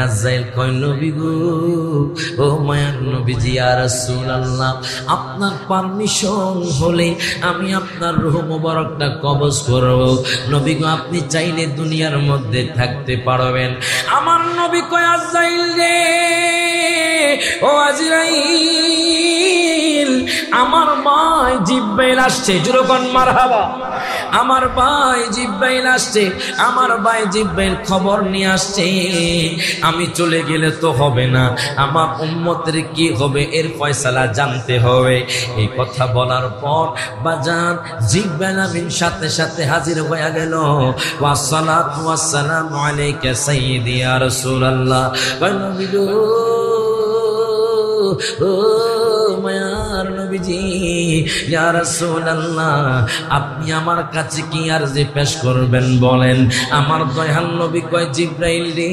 আজাইল কয় নবী গো, ও মায়ার নবীজি ইয়া রাসূলুল্লাহ, আপনার পারমিশন হলে আমি আপনার রূহ মুবারকটা কবজ করব। নবী গো, আপনি চাইলে দুনিয়ার মধ্যে থাকতে পারবেন। আমার নবী কয় আজাইল রে, ও আজরাইল, আমার ভাই জিব্রাইল আসছে। জুরকান মারহাবা। আমার ভাই জিব্রাইল আসছে, আমার ভাই জিব্রাইল খবর নিয়ে আসছে। আমি চলে গেলে তো হবে না, আমার উম্মতের কি হবে এর ফয়সালা জানতে হবে। এই কথা বলার পর বাজান জিব্রাইল আমিন সাথে সাথে হাজির হয়ে গেল। ওয়াসসালাতু ওয়াসসালামু আলাইকা সাইয়্যিদি ইয়া রাসূলুল্লাহ। নবী গো, ও মায়ার নবীজি ইয়া রাসূলুল্লাহ, আপনি আমার কাছে কি আরজি পেশ করবেন বলেন। আমার দয়াল নবী কয় জিব্রাইল রে,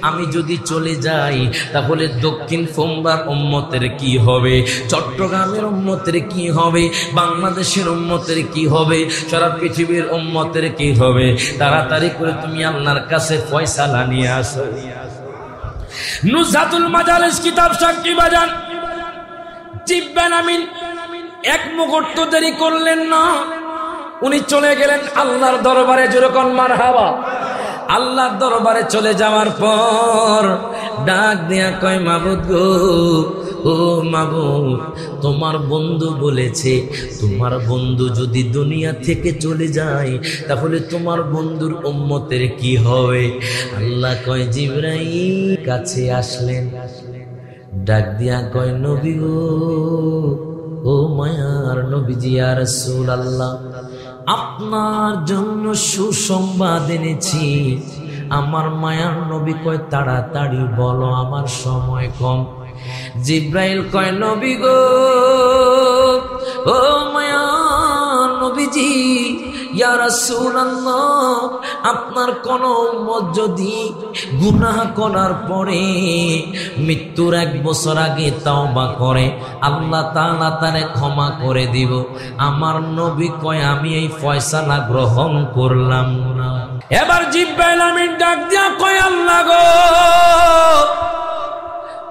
আমি যদি চলে যাই তাহলে দক্ষিণ ফোমবার উম্মতের কি হবে, চট্টগ্রামের উম্মতের কি হবে, বাংলাদেশের উম্মতের কি হবে, সারা পৃথিবীর উম্মতের কি হবে। তাড়াতাড়ি করে তুমি আল্লাহর কাছে ফয়সালা নিয়ে আসো। নুজহাতুল মাজালিস কিতাব সাক্ষী বাজান জিব্রাইল আমিন এক মুহূর্ত দেরি করলেন না, উনি চলে গেলেন আল্লাহর দরবারে। যেরকম মারহাবা। আল্লাহর দরবারে চলে যাওয়ার পর ডাক দিয়া কয় মাবুদ গো, ও মাবুদ, তোমার বন্ধু বলেছে তোমার বন্ধু যদি দুনিয়া থেকে চলে যায় তাহলে তোমার বন্ধুর উম্মতের কি হবে। আল্লাহ কয় জিব্রাইল কাছে আসলেন, ডাক দিয়া কয় নবী গো, ও মায়ার নবীজি ইয়া রাসূলুল্লাহ, আপনার জন্য সুসংবাদ এনেছি। আমার মায়ার নবী কয় তাড়াতাড়ি বলো, আমার সময় কম। জিব্রাইল কয় নবী গো, ও মায়ার নবীজি ইয়া রাসূলুল্লাহ, আপনার কোন উম্মত যদি গুনাহ করার পরে মৃত্যুর 1 বছর আগে তাওবা করে আল্লাহ তাআলা তারে ক্ষমা করে দিব। আমার নবী কয় আমি এই ফয়সালা গ্রহণ করলাম না। এবার জিব্রাইল আমিন ডাক দিয়া কয় আল্লাহ গো,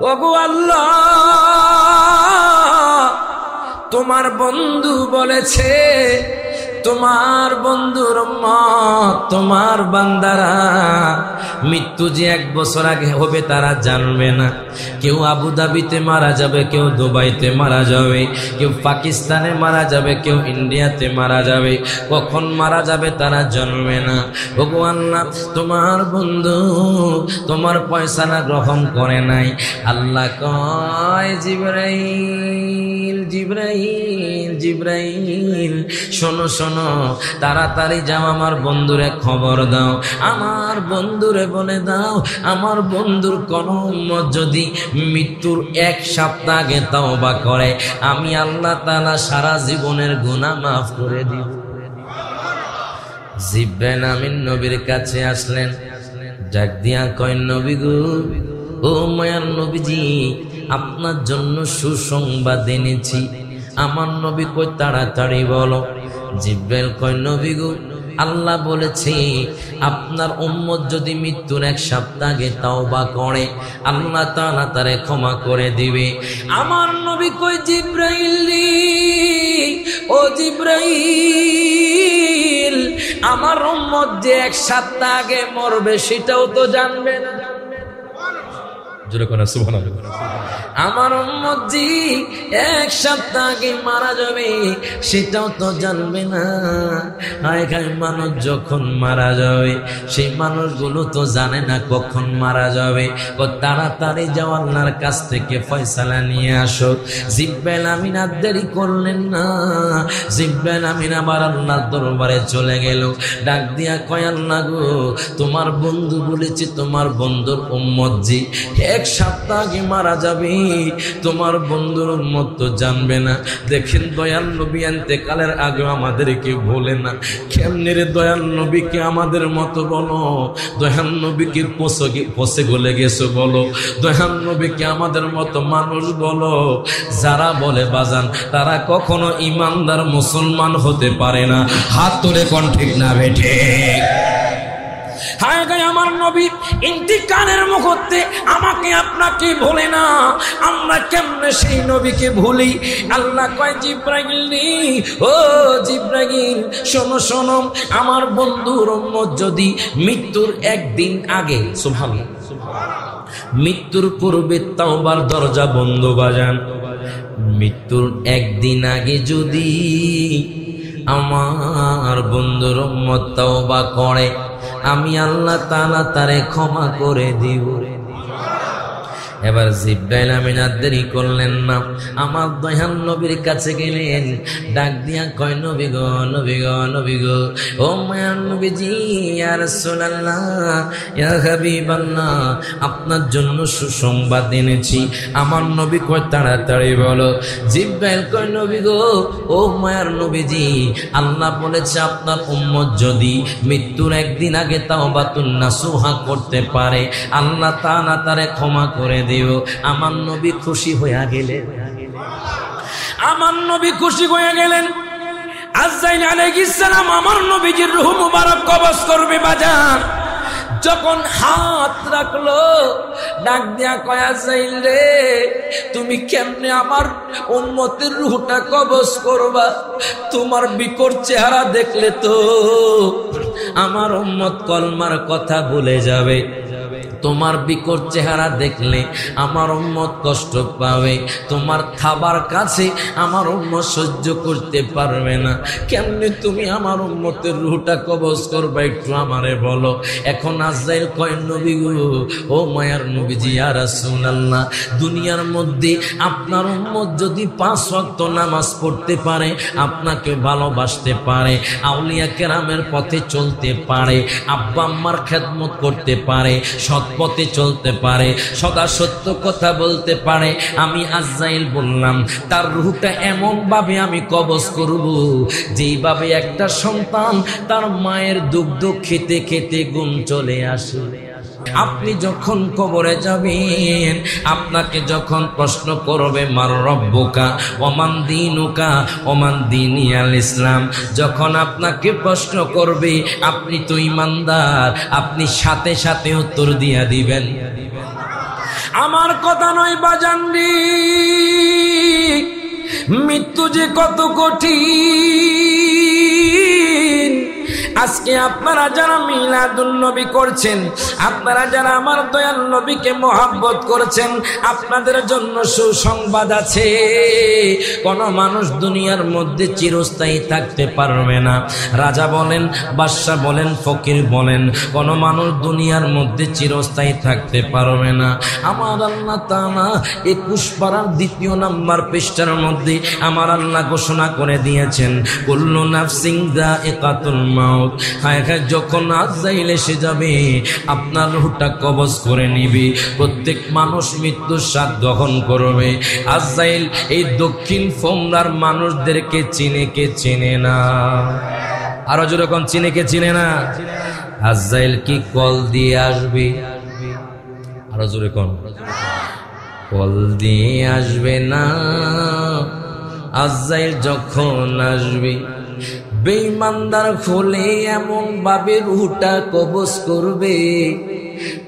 ওগো আল্লাহ, তোমার বন্ধু বলেছে তোমার বন্ধুর উম্মত, তোমার বান্দারা মৃত্যু যে 1 বছর আগে হবে তারা জানবে না। কেউ আবুধাবিতে মারা যাবে, কেউ দুবাইতে মারা যাবে, কেউ পাকিস্তানে মারা যাবে, কেউ ইন্ডিয়াতে মারা যাবে, কখন মারা যাবে তারা জানবে না। ভগবান না, তোমার বন্ধু তোমার ফয়সালা গ্রহণ করে নাই। আল্লাহ কয় জিব্রাইল, জিব্রাইল, জিব্রাইল, শোনো শোনো, তাড়াতাড়ি যাও, আমার বন্ধুরে খবর দাও, আমার বন্ধুরে বলে দাও আমার বন্ধুর কোন উম্মত যদি মৃত্যুর 1 সপ্তাহ আগে তওবা করে আমি আল্লাহ তাআলা সারা জীবনের গুনাহ মাফ করে দিব। জিব্রাইল আমিন নবীর কাছে আসলেন, ডাক দিয়া কয় নবী গো, ও মায়ার নবীজি, আপনার জন্য সুসংবাদ এনেছি। আমার নবী কয় তাড়াতাড়ি বলো। জিব্রাইল কয় নবী গো, আল্লাহ বলেছে আপনার উম্মত যদি মৃত্যুর 1 সপ্তাহ আগে তাওবা করে আল্লাহ তাআলা তারে ক্ষমা করে দিবে। আমার নবী কয় জিব্রাইল, ও জিব্রাইল, আমার উম্মত যে 1 সপ্তাহ আগে মরবে সেটাও তো জানবে না। জোরে কোন সুবহানাল্লাহ। আমার উম্মত জি 1 সপ্তাহ আগে মারা যাবে সেটাও তো জানবে না। আয়খায় মানুষ যখন মারা যাবে সেই মানুষগুলো তো জানে না কখন মারা যাবে। তাড়াতাড়ি যাও, আল্লাহর কাছ থেকে ফয়সালা নিয়ে আসো। জিব্রাইল আমিন আর দেরি করলেন না। জিব্রাইল আমিন আবার আল্লাহর দরবারে চলে গেল, ডাক দিয়া কয় আল্লাহ গো, তোমার বন্ধু বলেছে তোমার বন্ধুর উম্মত জি 1 সপ্তাহ আগে মারা যাবে, তোমার বন্ধুর উম্মত তো জানবে না। দেখেন দয়াল নবী ইন্তেকালের আগে আমাদেরকে বলে না, কেমনে রে দয়াল নবীকে আমাদের মতো বলো, দয়াল নবীকে পচে গলে গেছো বলো, দয়াল নবীকে আমাদের মতো মানুষ বলো। যারা বলে বাজান তারা কখনো ইমানদার মুসলমান হতে পারে না। হাত তুলে কোন ঠিক না বেঠে। হায় গায় আমার নবী ইন্তিকালের মুহূর্তে আমাকে আপনাকে ভুলে না, আমরা কেমনে সেই নবীকে ভুলি? আল্লাহ কয় জিব্রাইল, ও জিব্রাইল শোনো শোনো, আমার বন্ধুর উম্মত যদি মৃত্যুর একদিন আগে, সুবহানাল্লাহ, মৃত্যুর পূর্বে তাওবার দরজা বন্ধ বাজান, মৃত্যুর একদিন আগে যদি আমার বন্ধুর উম্মত তাওবা করে, আমি আল্লাহ তাআলা তারে ক্ষমা করে দিব। এবার জিব্রাইল আমিন আর দেরি করলেন না, আমার দয়াল নবীর কাছে গেলেন, ডাক দিয়া কয় নবী গো, নবী গো, নবী গো, ও মায়ার নবীজি, ইয়া রাসূলুল্লাহ, ইয়া হাবিবাল্লাহ, আপনার জন্য সুসংবাদ এনেছি। আমার নবী কয় তাড়াতাড়ি বলো। জিব্রাইল কয় নবী গো, ও মায়ার নবীজি, আল্লাহ বলেছে আপনার উম্মত যদি মৃত্যুর একদিন আগে তাওবাতুন নাসুহা করতে পারে, আল্লাহ তাআলা তারে ক্ষমা করে দিও। আমার নবী খুশি হয়ে গেলেন, আমার নবী খুশি হয়ে গেলেন। আজরাইল আলাইহিস সালাম আমার নবীজির রূহ মুবারক কবজ করবে বাজার, যখন হাত রাখলো, ডাক দিয়া কয় আজরাইল রে, তুমি কেমনে আমার উম্মতের রূহটা কবজ করবা? তোমার বিকট চেহারা দেখলে তো আমার উম্মত কলমার কথা ভুলে যাবে, তোমার বিকট চেহারা দেখলে আমার উম্মত কষ্ট পাবে, তোমার খাবার কাছে আমার উম্মত সহ্য করতে পারবে না, কেমনে তুমি আমার উম্মতের রূহটা কবজ করবে একটু আমারে বলো। এখন আজরাইল কয় নবী গো, ও মায়ার নবীজি, ইয়া রাসূলুল্লাহ, দুনিয়ার মধ্যে আপনার উম্মত যদি 5 ওয়াক্ত নামাজ পড়তে পারে, আপনাকে ভালোবাসতে পারে, আউলিয়া কেরামের পথে চলতে পারে, আব্বা আম্মার খেদমত করতে পারে, সৎ পথে চলতে পারে, সদা সত্য কথা বলতে পারে, আমি আজরাইল বললাম তার রূহটা এমন ভাবে আমি কবজ করব যেইভাবে একটা সন্তান তার মায়ের দুগ্ধ খেতে খেতে ঘুম চলে আসে। আপনি যখন কবরে যাবেন, আপনাকে যখন প্রশ্ন করবে মার রব্বুকা ওমান দীনুকা ওমান দীনিয়াল ইসলাম, যখন আপনাকে প্রশ্ন করবে আপনি তো ঈমানদার, আপনি সাথে সাথে উত্তর দিয়া দিবেন। আমার কথা নয় বাজানরি, মৃত্যু যে কত কঠিন। আজকে আপনারা যারা মিলাদুন নবী করছেন, আপনারা যারা আমার দয়াল নবীকে মহব্বত করছেন, আপনাদের জন্য সুসংবাদ আছে। কোন মানুষ দুনিয়ার মধ্যে চিরস্থায়ী থাকতে পারবে না। রাজা বলেন, বাদশা বলেন, ফকির বলেন, কোন মানুষ দুনিয়ার মধ্যে চিরস্থায়ী থাকতে পারবে না। আমার আল্লাহ তাআলা 21 পারার 2 নম্বর পৃষ্ঠার মধ্যে আমার আল্লাহ ঘোষণা করে দিয়েছেন, কুল্লু নাফসিন যায়িকাতুল মাউত। হায় হায়, যখন আজরাইল এসে যাবে, আপনার রূহটা কবজ করে নিবে, প্রত্যেক মানুষ মৃত্যুর স্বাদ গ্রহণ করবে। আজরাইল এই দক্ষিণ ফোমরার মানুষদেরকে চিনে কে চিনে না? আরো যেরকম চিনে কে চিনে না? আজরাইল কি কল দিয়ে আসবে? আরো জোরে কোন? কল দিয়ে আসবে না। আজরাইল যখন আসবে, বেঈমানদার খোলে এমন ভাবে রূহটা কবজ করবে,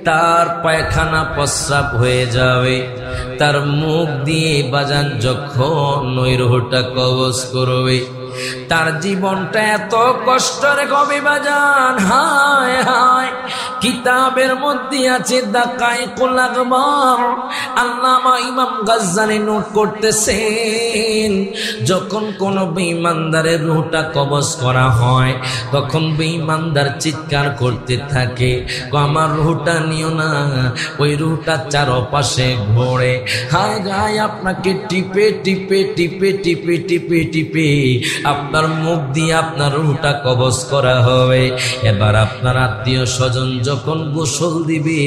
তার পায়খানা প্রস্রাব হয়ে যাবে, তার মুখ দিয়ে বাজান যখন ওই রূহটা কবজ করবে, তার জীবনটা এত কষ্টের হবে বাজান। হায় হায়, কিতাবের মধ্যে আছে দাকায়েকুল আকবার, আল্লামা ইমাম গাজ্জালি নোট করতেছেন, যখন কোন বেঈমানদারের রূহটা কবজ করা হয়, তখন বেঈমানদার চিৎকার করতে থাকে, আমার রূহটা নিও না। ওই রূহটা চারপাশে ঘোরে, হায় গায় আপনাকে টিপে টিপে টিপে টিপে টিপে টিপে আপনার মুখ দিয়ে আপনার রূহটা কবজ করা হবে। এবার আপনার আত্মীয় স্বজন যখন গোসল দিবে,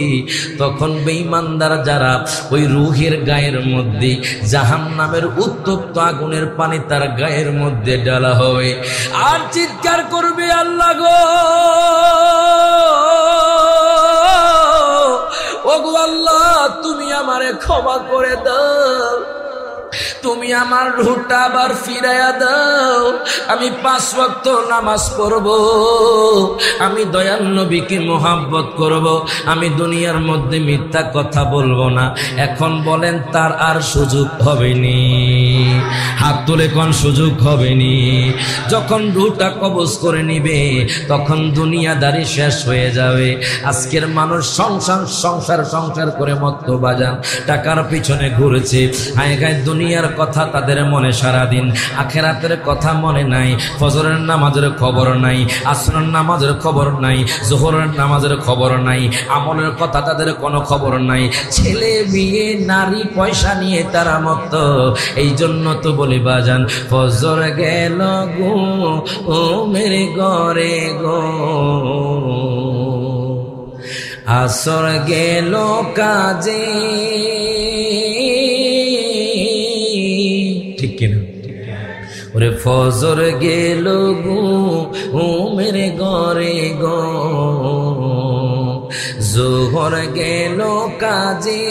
তখন বেঈমানদার যারা ওই রূহের গায়ের মধ্যে জাহান্নামের উত্তপ্ত আগুনের পানি তার গায়ের মধ্যে ঢালা হবে, আর চিৎকার করবে, আল্লাহ গো, ওগো আল্লাহ, তুমি আমারে ক্ষমা করে দাও, তুমি আমার রুহটা আবার ফিরাইয়া দাও, আমি 5 ওয়াক্ত নামাজ পড়ব, আমি দয়াল নবীকে মোহাব্বত করব, আমি দুনিয়ার মধ্যে মিথ্যা কথা বলবো না। এখন বলেন তার আর সুযোগ হবেনি? হাত তুলে কোন সুযোগ হবেনি? যখন রুহটা কবজ করে নিবে তখন দুনিয়াদারি শেষ হয়ে যাবে। আজকের মানুষ সংসার করে মত্ত বাজান, টাকার পিছনে ঘুরেছে, আয়গায় দুনিয়ার কথা তাদের মনে সারাদিন, আখেরাতের কথা মনে নাই, ফজরের নামাজের খবর নাই, আসরের নামাজের খবর নাই, জোহরের নামাজের খবর নাই, আমলের কথা তাদের কোনো খবর নাই, ছেলে বিয়ে নারী পয়সা নিয়ে তারা মত্ত। এই জন্য তো বলি বাজান, ফজর গেল গো ও মেরে ঘরে গো, আসর গেল কাজে, ঠিক কিনা? ওরে ফজর গেল গো ও মেরে ঘরে গো, জোহর গেল কাজে,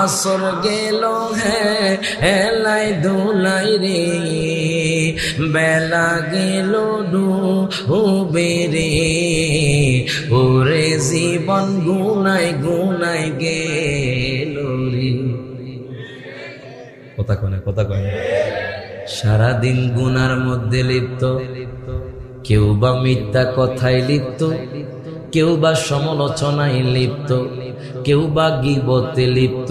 আসর গেল হেলাই দোলাই রে, বেলা গেল ডুবে রে, ওরে জীবন গুনাই গুনাই গেল রে। কথা কয় সারাদিন গুনার মধ্যে লিপ্ত, কেউ বা মিথ্যা কথায় লিপ্ত, কেউ বা সমালোচনায় লিপ্ত, কেউ বা গীবতে লিপ্ত,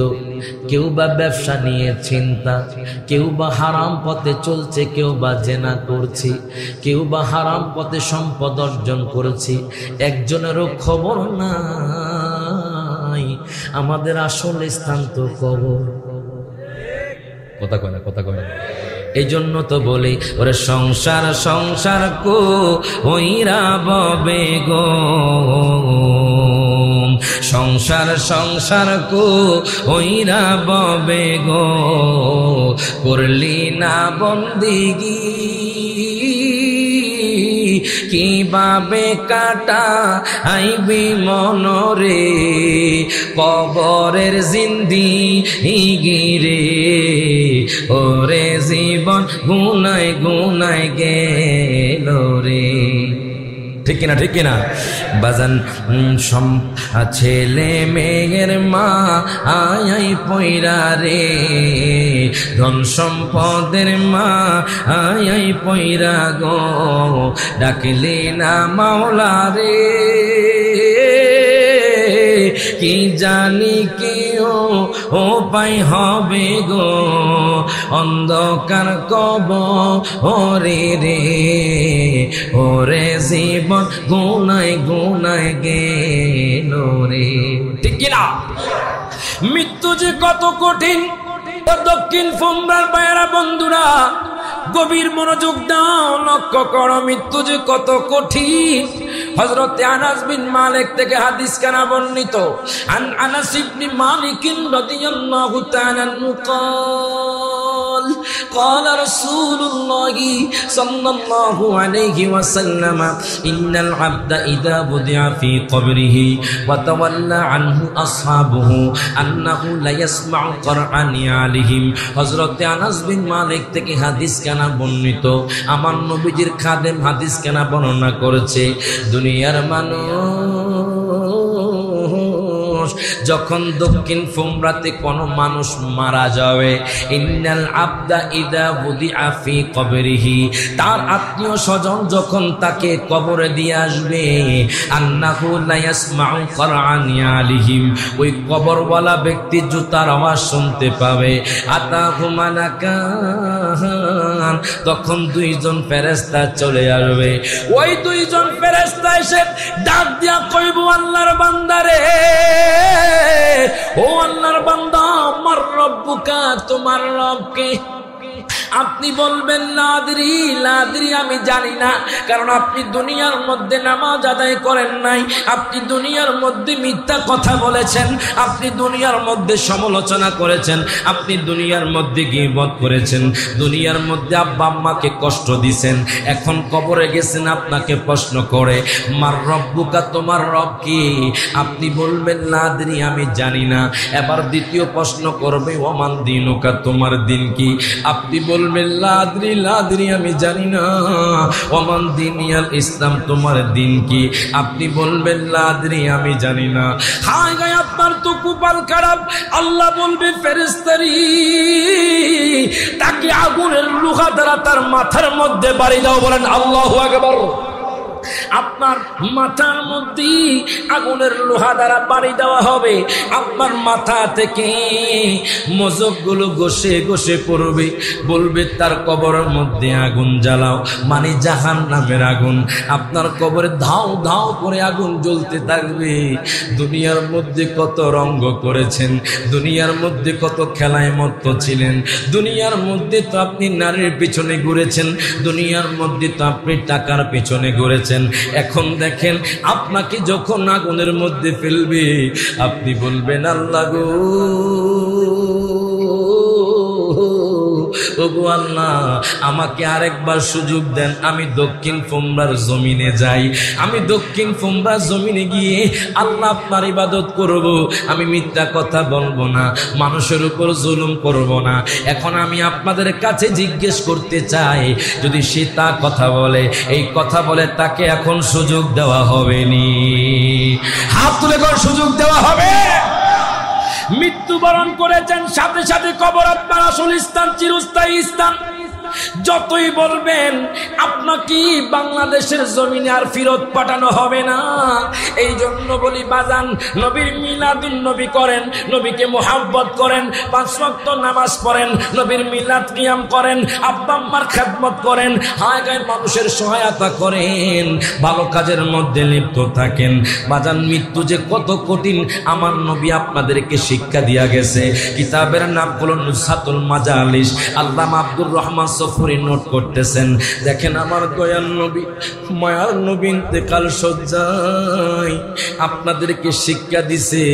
কেউ বা ব্যবসা নিয়ে চিন্তা, কেউ বা হারাম পথে চলছে, কেউ বা জেনা করছে, কেউ বা হারাম পথে সম্পদ অর্জন করেছে, একজনেরও খবর নাই। আমাদের আসল স্থান তো কবর। কথা কয় না। এই জন্য তো বলি, ওরে সংসার কো ওইরা ববে গো, সংসার কো ওইরা ববে গো, করলি না বন্দিগি, কিভাবে কাটা আইবি মনরে, কবরের জিন্দিগি রে, ওরে জীবন গুনাই গুনাই গেল রে। ঠিক কিনা বাজান? ছেলে মেয়ের মা আই পয়রা রে, ধন সম্পদের মা আই পয়রা গো, ডাকলে না মাওলা রে, কি জানি কেউ উপায় হবে গো, অন্ধকার কবরে রে, ওরে জীবন গুনাই গুনাই গেল রে। ঠিক কিনা? মৃত্যু যে কত কঠিন, দক্ষিণ ফুমরার বাইরা বন্ধুরা গভীর মনোযোগ দাও, লক্ষ্য করো মৃত্যু যে কত কঠিন। হযরত আনাস বিন মালিক থেকে হাদিস কানা বর্ণিত, আন আনাস ইবনে মালিক রাদিয়াল্লাহু তাআলা قال قال رسول الله صلى الله عليه وسلم إن العبد إذا وضع في قبره وتولى عنه أصحابه أنه لا يسمع قرعا نعالهم। হযরত আনাস বিন মালিক থেকে হাদিস কানা বর্ণিত, আমার নবীজির খাদেম হাদিস কানা বর্ণনা করেছে, দুনিয়ার মানুষ যখন দক্ষিণ ফুমরাতে কোন মানুষ মারা যাবে, ইন্নাল আবদা ইদা বুদিআ ফি কবরিহি, তার আত্মীয় স্বজন যখন তাকে কবরে দিয়ে আসবে, আন্নাহু লা ইয়াসমাউ করআন আলিহিম, ওই কবরওয়ালা ব্যক্তি জুতার আওয়াজ শুনতে পাবে। আতাহু মালাকান, তখন দুইজন ফেরেশতা চলে আসবে। ওই দুইজন ফেরেশতা এসে ডাক দিয়া কইব, আল্লাহর বান্দারে, ও আল্লাহর বান্দা, আমার রব্বুকা, তোমার রবকে। আপনি বলবেন লাদ্রি লাদ্রি, আমি জানি না, কারণ আপনি দুনিয়ার মধ্যে নামাজ আদায় করেন নাই, আপনি দুনিয়ার মধ্যে মিথ্যা কথা বলেছেন, আপনি দুনিয়ার মধ্যে সমালোচনা করেছেন, আপনি দুনিয়ার মধ্যে গীবত করেছেন, দুনিয়ার মধ্যে আব্বা আম্মাকে কষ্ট দিয়েছেন। এখন কবরে গেছেন, আপনাকে প্রশ্ন করে মার রব্বুকা, তোমার রব কি? আপনি বলবেন লাদ্রি, আমি জানি না। এবার দ্বিতীয় প্রশ্ন করবে ওমান দিনুকা, তোমার দিন কি? আপনি বলবেন লাদ্রি লাদ্রি, আমি জানি না। ওমান দিনিয়াল ইসলাম, তোমার দিন কি? আপনি বলবেন লাদ্রি, আমি জানি না। হায় গায়, আপনার তো কপাল খারাপ। আল্লাহ বলবে ফেরেশতারি, তাকে আগুনের লোহা দ্বারা তার মাথার মধ্যে বাড়ি দাও। বলেন আল্লাহু আকবার। আপনার মাথার মধ্যে আগুনের লোহা দ্বারা বাড়ি দেওয়া হবে। আপনার মাথা থেকে মজকগুলো ঘষে ঘষে পড়বে। বলবে তার কবরের মধ্যে আগুন জ্বালাও, মানে জাহান্নামের আগুন। আপনার কবরে ধাও ধাও করে আগুন জ্বলতে থাকবে। দুনিয়ার মধ্যে কত রঙ্গ করেছেন, দুনিয়ার মধ্যে কত খেলায় মত্ত ছিলেন, দুনিয়ার মধ্যে তো আপনি নারীর পিছনে ঘুরেছেন, দুনিয়ার মধ্যে তো আপনি টাকার পিছনে ঘুরেছেন। এখন দেখেন, আপনাকে যখন আগুনের মধ্যে ফেলবে, আপনি বলবেন আল্লাহ গো, ওগো আল্লাহ, আমাকে আরেকবার সুযোগ দেন, আমি দক্ষিণ ফুমরার জমিনে যাই। আমি দক্ষিণ ফুমরার জমিনে গিয়ে আল্লাহ আপনার ইবাদত করব। আমি মিথ্যা কথা বলবো না, মানুষের উপর জুলুম করব না। এখন আমি আপনাদের কাছে জিজ্ঞেস করতে চাই, যদি সে তা কথা বলে, এই কথা বলে, তাকে এখন সুযোগ দেওয়া হবে নি? হাত তুলে কোন সুযোগ দেওয়া হবে? মৃত্যুবরণ করেছেন, সাথে সাথে কবর আপনার আসল স্থান, চিরস্থায়ী স্থান। যতই বলবেন আপনাকে বাংলাদেশের জমিনে আর ফেরত পাঠানো হবে না। এই জন্য বলি বাজান, নবীর মিলাদুন নবী করেন, নবীকে মুহাব্বত করেন, 5 ওয়াক্ত নামাজ পড়েন, নবীর মিলাদ কিয়াম করেন, আব্বা আম্মার খেদমত করেন, হায় গায়ে মানুষের সহায়তা করেন, ভালো কাজের মধ্যে লিপ্ত থাকেন। বাজান, মৃত্যু যে কত কঠিন আমার নবী আপনাদেরকে শিক্ষা দিয়া গেছে। কিতাবের নাম হলো নুসহাতুল মাজালিস। আল্লামা আব্দুর রহমান সফরি নোট করতেছেন। দেখেন, আমার দয়াল নবী, মায়ার নবী ইন্তেকাল সজ্জায় আপনাদেরকে শিক্ষা দিছে,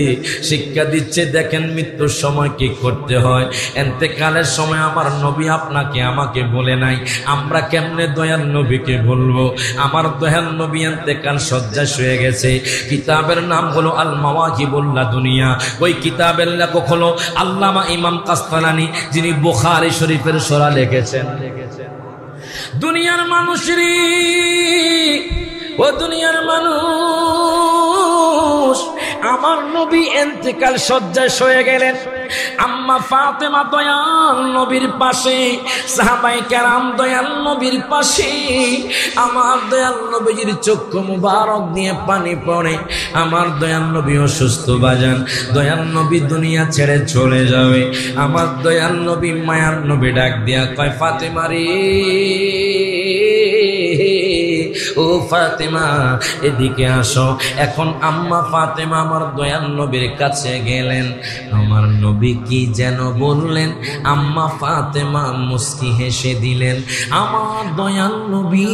শিক্ষা দিচ্ছে। দেখেন, মৃত্যুর সময় কি করতে হয়, ইন্তেকালের সময় আমার নবী আপনাকে আমাকে বলে নাই, আমরা কেমনে দয়াল নবীকে বলবো? আমার দয়াল নবী ইন্তেকাল সজ্জায় শুয়ে গেছে। কিতাবের নাম হলো আল মাওয়াহিবুল লাদুনিয়া। ওই কিতাবের লেখক হলো আল্লামা ইমাম কাসতালানী, যিনি বুখারী শরীফের সূরা লিখেছেন। দুনিয়ার মানুষেরই, ও দুনিয়ার মানুষ, আমার নবী ইন্তেকাল সজ্জায় শুয়ে গেলেন। আম্মা ফাতেমা দয়াল নবীর পাশে, সাহাবায়ে কেরাম দয়াল নবীর পাশে। আমার দয়াল নবীর চক্ষু মুবারক দিয়ে পানি পড়ে। আমার দয়াল নবী অসুস্থ বাজান, দয়াল নবী দুনিয়া ছেড়ে চলে যাবে। আমার দয়াল নবী, মায়ার নবী ডাক দিয়া কয়, ফাতেমা রে, ও ফাতেমা, এদিকে আসো। এখন আম্মা ফাতেমা আমার দয়াল নবীর কাছে গেলেন। আমার নবী কি যেন বললেন, আম্মা ফাতেমা মুস্কি হেসে দিলেন। আমার দয়াল নবী,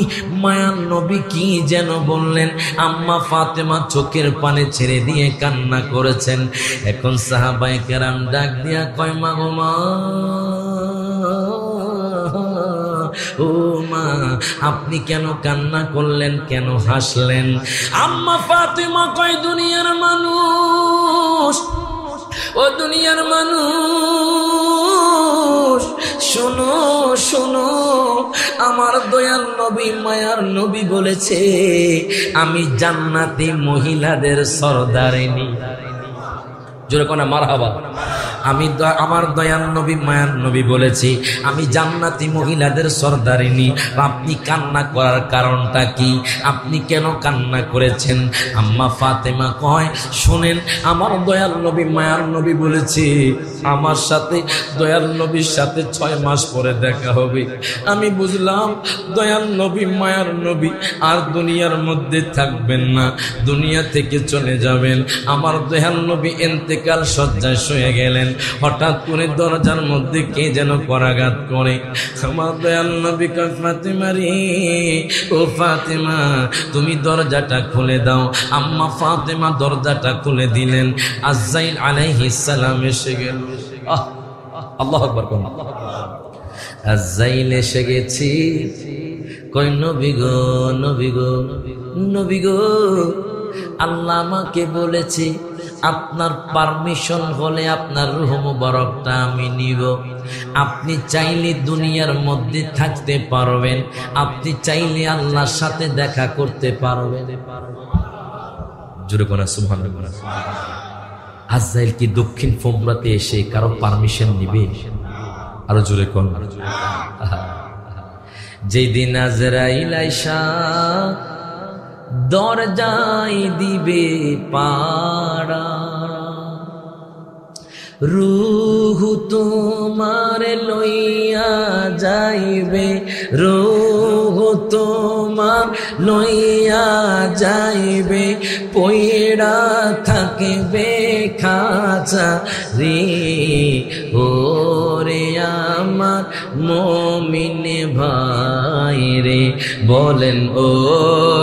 মায়ার নবী কি যেন বললেন, আম্মা ফাতেমা চোখের পানি ছেড়ে দিয়ে কান্না করেছেন। এখন সাহাবায়ে কেরাম ডাক দিয়া কয়, মা গো মা, ও মা, আপনি কেন কান্না করলেন, কেন হাসলেন? আম্মা ফাতেমা কয়, দুনিয়ার মানুষ, ও দুনিয়ার মানুষ, শোনো শোনো, আমার দয়াল নবী, মায়ার নবী বলেছে আমি জান্নাতি মহিলাদের সরদারিনী। জোরে কোনা মারহাবা। আমার দয়াল নবী, মায়ার নবী বলেছি আমি জান্নাতি মহিলাদের সরদারিনী। আপনি কান্না করার কারণটা কি? আপনি কেন কান্না করেছেন? আম্মা ফাতেমা কয়, শুনেন, আমার দয়াল নবী, মায়ার নবী বলেছে আমার সাথে দয়াল নবীর সাথে 6 মাস পরে দেখা হবে। আমি বুঝলাম দয়াল নবী, মায়ার নবী আর দুনিয়ার মধ্যে থাকবেন না, দুনিয়া থেকে চলে যাবেন। আমার দয়াল নবী ইন্তেকাল শয্যায় শুয়ে গেলেন। হঠাৎ করে দরজার মধ্যে কে যেন করাঘাত করে। আমার দয়াল নবী কয় ফাতেমা রে, ও ফাতেমা তুমি দরজাটা খুলে দাও। আম্মা ফাতেমা দরজাটা খুলে দিলেন। আজরাইল আলাইহিস সালাম এসে গেল। আল্লাহু আকবার কোন আজরাইল এসে গেছি। কই নবী গো, নবী গো, নবী গো, আল্লাহ আমাকে বলেছে আপনার পারমিশন হলে আপনার রূহ মুবারকটা আমি নিব। আপনি চাইলে দুনিয়ার মধ্যে থাকতে পারবেন, আপনি চাইলে আল্লাহর সাথে দেখা করতে পারবেন। জোরে কোন সুবহানাল্লাহ। আজরাইল কি দক্ষিণ ফোমরাতে এসে কারো পারমিশন নিবে? আরো জোরে কোন। যেদিন আজরাইল আইসা দরজায় দিবে পাড়া, রূহ তোমার লইয়া যাইবে, রূহ তোমার লইয়া যাইবে, পয়ড়া থাকবে খাঁচা রে। ও রে আমার মুমিন ভাই রে, বলেন ও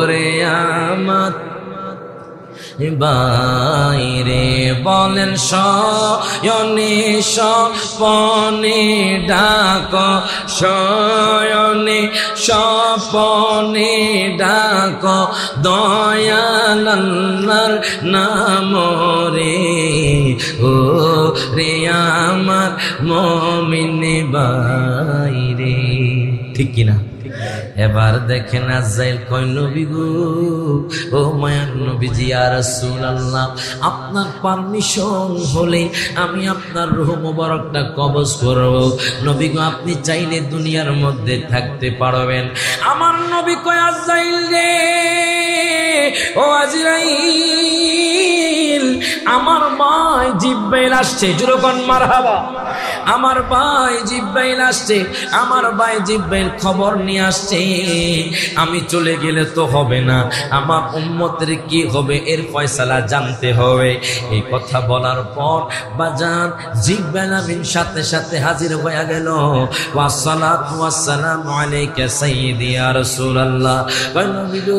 রে আমার বাইরে, বলেন শয়নে স্বপনে ডাক, শয়নে স্বপনে ডাক, দয়াল আল্লাহর নাম রে। ও রে আমার মুমিন বাইরে, ঠিক কিনা? এবার দেখেন আজরাইল কয় নবী গো, ও মায়ার নবীজি ইয়া রাসূলুল্লাহ, আপনার পারমিশন হলে আমি আপনার রূহ মুবারকটা কবজ করব। নবী গো আপনি চাইলে দুনিয়ার মধ্যে থাকতে পারবেন। আমার নবী কয় আজরাইল রে, ও আজরাইল, আমার ভাই জিব্রাইল আসছে। জোরকন মারহাবা। আমার ভাই জিব্রাইল আসছে, আমার ভাই জিব্রাইল খবর নিয়ে আসছে। আমি চলে গেলে তো হবে না, আমার উম্মতের কি হবে এর ফয়সালা জানতে হবে। এই কথা বলার পর বাজান জিব্রাইল আমিন সাথে সাথে হাজির হয়ে গেল। ওয়াসসালাতু ওয়াসসালামু আলাইকা সাইয়্যিদি ইয়া রাসূলুল্লাহ। নবী গো,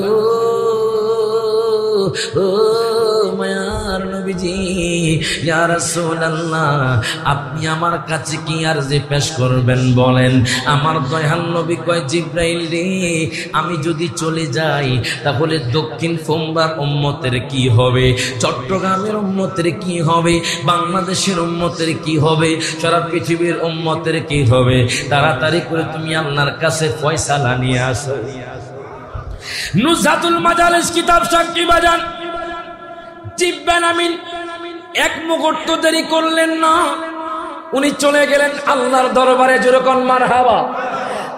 ও মায়ার নবীজি ইয়া রাসূলুল্লাহ, আপনি আমার কাছে কি আরজি পেশ করবেন বলেন। আমার দয়াল নবী কয় জিব্রাইল রে, আমি যদি চলে যাই তাহলে দক্ষিণ ফোমরার উম্মতের কি হবে, চট্টগ্রামের উম্মতের কি হবে, বাংলাদেশের উম্মতের কি হবে, সারা পৃথিবীর উম্মতের কি হবে। তাড়াতাড়ি করে তুমি আল্লাহর কাছে ফয়সালা নিয়ে আসো। নুজহাতুল মাজালিস কিতাব সাক্ষী বাজান জিব্রাইল আমিন এক মুহূর্ত দেরি করলেন না, উনি চলে গেলেন আল্লাহর দরবারে। যেরকম মারহাবা।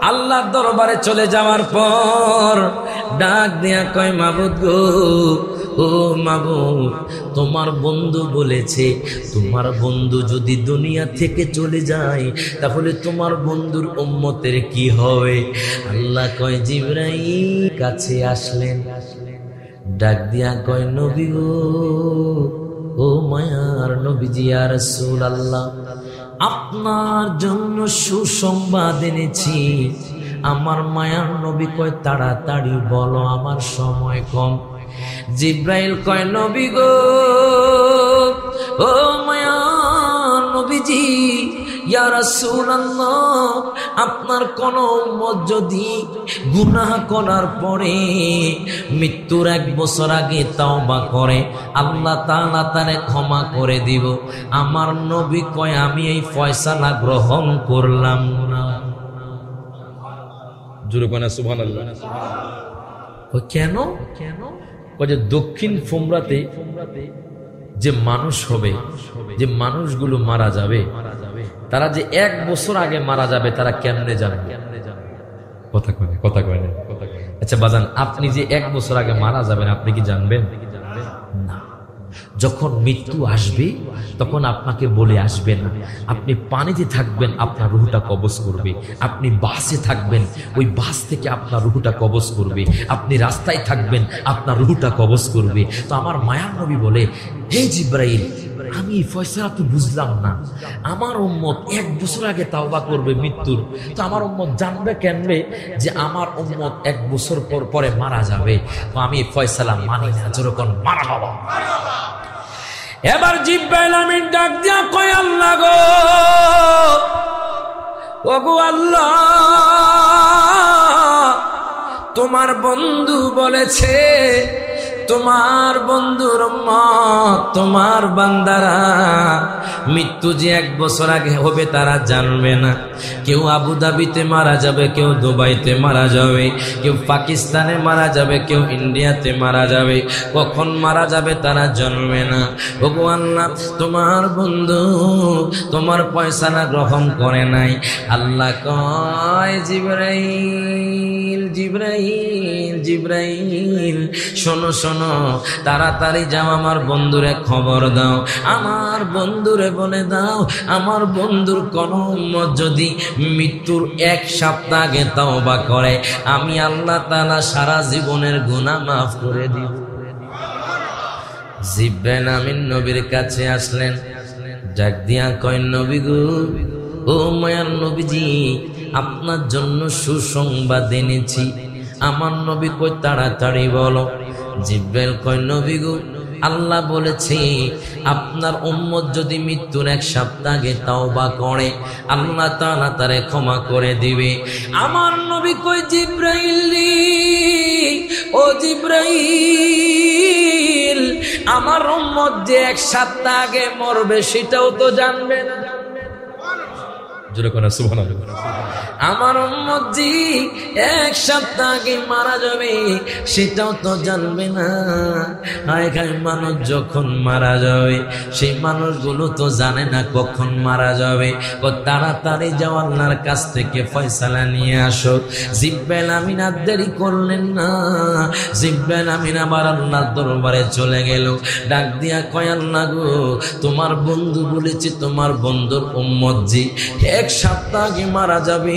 আল্লাহর দরবারে চলে যাওয়ার পর ডাক দিয়া কয় মাবুদ গো, ও মাবুদ, তোমার বন্ধু বলেছে তোমার বন্ধু যদি দুনিয়া থেকে চলে যায় তাহলে তোমার বন্ধুর উম্মতের কি হবে। আল্লাহ কয় জিবরাইল কাছে আসলেন, ডাক দিয়া কয় নবী গো, ও মায়ার নবীজি ইয়া রাসূলুল্লাহ, আপনার জন্য সুসংবাদ এনেছি। আমার মায়ার নবী কয় তাড়াতাড়ি বলো, আমার সময় কম। জিব্রাইল কয় নবী গো, ও মায়ার নবীজি ইয়া রাসূলুল্লাহ, আপনার কোন উম্মত যদি গুনাহ করার পরে মৃত্যুর 1 বছর আগে তাওবা করে আল্লাহ তাআলা তারে ক্ষমা করে দিব। আমার নবী কয় আমি এই ফয়সালা গ্রহণ করলাম না। জোরে কোন সুবহানাল্লাহ। কেন? যে দক্ষিণ ফোমরাতে যে মানুষ হবে, যে মানুষগুলো মারা যাবে, তারা যে 1 বছর আগে মারা যাবে তারা কেমনে জানবে? কথা কয় না। আচ্ছা বাজান, আপনি যে 1 বছর আগে মারা যাবেন আপনি কি জানবেন? না। যখন মৃত্যু আসবে তখন আপনাকে বলে আসবে না। আপনি পানিতে থাকবেন, আপনার রুহটা কবজ করবে। আপনি বাসে থাকবেন, ওই বাস থেকে আপনার রুহটা কবজ করবে। আপনি রাস্তায় থাকবেন, আপনার রুহটা কবজ করবে। তো আমার মায়ার নবী বলে, হে জিব্রাইল, আমি ফয়সালা তো বুঝলাম না। আমার উম্মত 1 বছর আগে তাওবা করবে মৃত্যুর, তো আমার উম্মত জানবে কেমনে যে আমার উম্মত 1 বছর পরে মারা যাবে? তো আমি ফয়সালা মানি না। যখন মারা হবো, এবার জিব্রাইল আমিন ডাক দিয়া কয়, আল্লাহ গো, ওগো আল্লাহ, তোমার বন্ধু বলেছে তোমার বন্ধুর উম্মত, তোমার বান্দারা মৃত্যু যে 1 বছর আগে হবে তারা জানবে না। কেউ আবুধাবিতে মারা যাবে, কেউ দুবাইতে মারা যাবে, কেউ পাকিস্তানে মারা যাবে, কেউ ইন্ডিয়াতে মারা যাবে। কখন মারা যাবে তারা জানবে না। ভগবান না, তোমার বন্ধু তোমার ফয়সালা গ্রহণ করে নাই। আল্লাহ কয়, জিবরাইল জিবরাইল জিবরাইল, শোনো শোনো, তাড়াতাড়ি যাও, আমার বন্ধুরে খবর দাও, আমার বন্ধুরে বলে দাও, আমার বন্ধুর কোন উম্মত যদি মৃত্যুর 1 সপ্তাহ আগে তওবা করে, আমি আল্লাহ তাআলা সারা জীবনের গুনাহ মাফ করে দিব। জিব্রাইল আমিন নবীর কাছে আসলেন, ডাক দিয়া কয়, নবী গো, ও মায়ার নবীজি, আপনার জন্য সুসংবাদ এনেছি। আমার নবী কই, তাড়াতাড়ি বলো। জিব্রাইল কয়, নবী গো, আল্লাহ বলেছে আপনার উম্মত যদি মৃত্যুর 1 সপ্তাহ আগে তাওবা করে, আল্লাহ তাআলা তারে ক্ষমা করে দিবে। আমার নবী কই, জিব্রাইল, ও জিব্রাইল, আমার উম্মত যে 1 সপ্তাহ আগে মরবে সেটাও তো জানবে না। জোরে কোন সুবহানাল্লাহ। আমার উম্মত জি 1 সপ্তাহ আগে মারা যাবে সেটাও তো জানবে না। আয়খায় মানুষ যখন মারা যাবে সেই মানুষগুলো তো জানে না কখন মারা যাবে। তাড়াতাড়ি যাও, আল্লাহর কাছ থেকে ফয়সালা নিয়ে আসো। জিব্রাইল আমিন আর দেরি করলেন না। জিব্রাইল আমিন আবার আল্লাহর দরবারে চলে গেল, ডাক দিয়া কয়, আল্লাহ গো, তোমার বন্ধু বলেছে তোমার বন্ধুর উম্মত জি 1 সপ্তাহ আগে মারা যাবে,